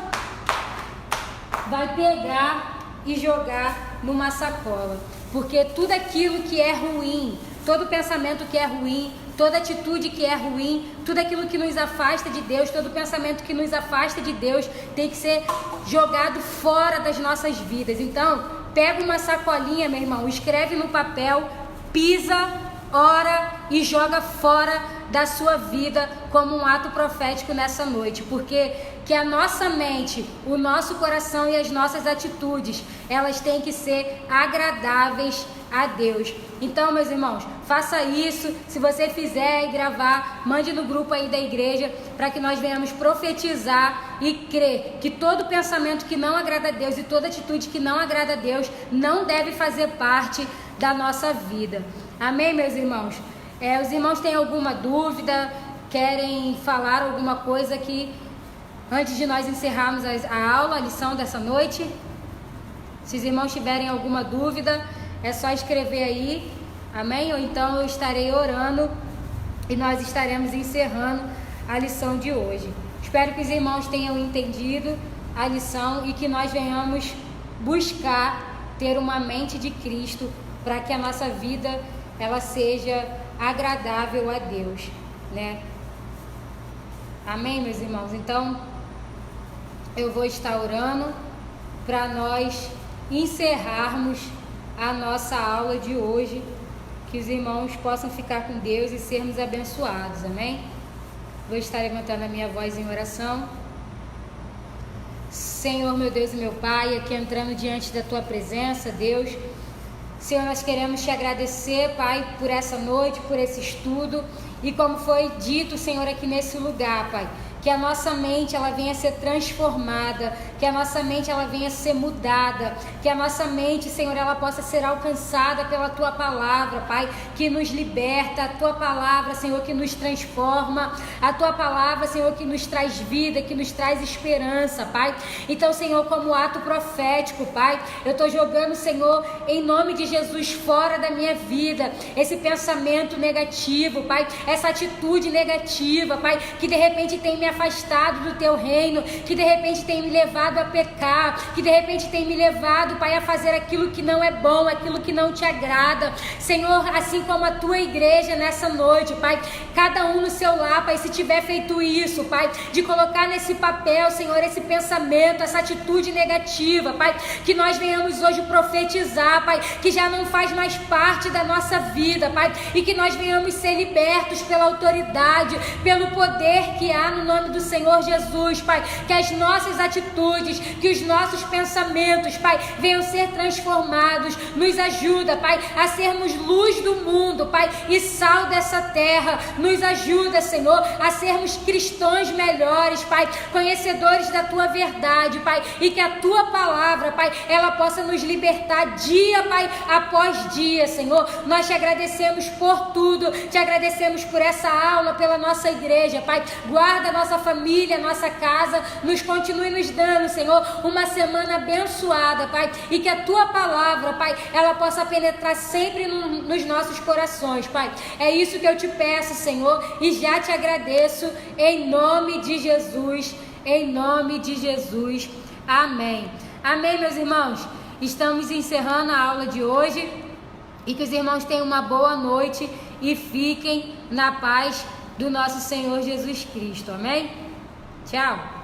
vai pegar e jogar numa sacola. Porque tudo aquilo que é ruim, todo pensamento que é ruim, toda atitude que é ruim, tudo aquilo que nos afasta de Deus, todo pensamento que nos afasta de Deus tem que ser jogado fora das nossas vidas. Então, pega uma sacolinha, meu irmão, escreve no papel, pisa, ora e joga fora da sua vida como um ato profético nessa noite. Porque que a nossa mente, o nosso coração e as nossas atitudes, elas têm que ser agradáveis a Deus. Então, meus irmãos, faça isso. Se você fizer e gravar, mande no grupo aí da igreja, para que nós venhamos profetizar e crer que todo pensamento que não agrada a Deus e toda atitude que não agrada a Deus não deve fazer parte da nossa vida. Amém, meus irmãos? Os irmãos têm alguma dúvida, querem falar alguma coisa aqui antes de nós encerrarmos a aula, a lição dessa noite? Se os irmãos tiverem alguma dúvida, é só escrever aí, amém? Ou então eu estarei orando e nós estaremos encerrando a lição de hoje. Espero que os irmãos tenham entendido a lição e que nós venhamos buscar ter uma mente de Cristo para que a nossa vida ela seja agradável a Deus, né? Amém, meus irmãos? Então, eu vou estar orando para nós encerrarmos a nossa aula de hoje, que os irmãos possam ficar com Deus e sermos abençoados, amém? Vou estar levantando a minha voz em oração. Senhor, meu Deus e meu Pai, aqui entrando diante da Tua presença, Deus. Senhor, nós queremos Te agradecer, Pai, por essa noite, por esse estudo. E como foi dito, Senhor, aqui nesse lugar, Pai, que a nossa mente ela venha a ser transformada, que a nossa mente ela venha a ser mudada, que a nossa mente, Senhor, ela possa ser alcançada pela Tua palavra, Pai, que nos liberta, a Tua palavra, Senhor, que nos transforma, a Tua palavra, Senhor, que nos traz vida, que nos traz esperança, Pai. Então, Senhor, como ato profético, Pai, eu estou jogando, Senhor, em nome de Jesus, fora da minha vida, esse pensamento negativo, Pai, essa atitude negativa, Pai, que de repente tem me afastado do Teu reino, que de repente tem me levado a pecar, que de repente tem me levado, Pai, a fazer aquilo que não é bom, aquilo que não Te agrada. Senhor, assim como a Tua igreja nessa noite, Pai, cada um no seu lar, Pai, se tiver feito isso, Pai, de colocar nesse papel, Senhor, esse pensamento, essa atitude negativa, Pai, que nós venhamos hoje profetizar, Pai, que já não faz mais parte da nossa vida, Pai, e que nós venhamos ser libertos pela autoridade, pelo poder que há no nome do Senhor Jesus, Pai, que as nossas atitudes, que os nossos pensamentos, Pai, venham ser transformados. Nos ajuda, Pai, a sermos luz do mundo, Pai, e sal dessa terra. Nos ajuda, Senhor, a sermos cristãos melhores, Pai, conhecedores da Tua verdade, Pai, e que a Tua palavra, Pai, ela possa nos libertar dia, Pai, após dia, Senhor. Nós Te agradecemos por tudo, Te agradecemos por essa aula, pela nossa igreja, Pai. Guarda a nossa nossa família, nossa casa, continue nos dando, Senhor, uma semana abençoada, Pai, e que a Tua palavra, Pai, ela possa penetrar sempre nos nossos corações, Pai. É isso que eu te peço, Senhor, e já te agradeço, em nome de Jesus, em nome de Jesus, amém. Amém, meus irmãos. Estamos encerrando a aula de hoje e que os irmãos tenham uma boa noite e fiquem na paz do nosso Senhor Jesus Cristo, amém? Tchau!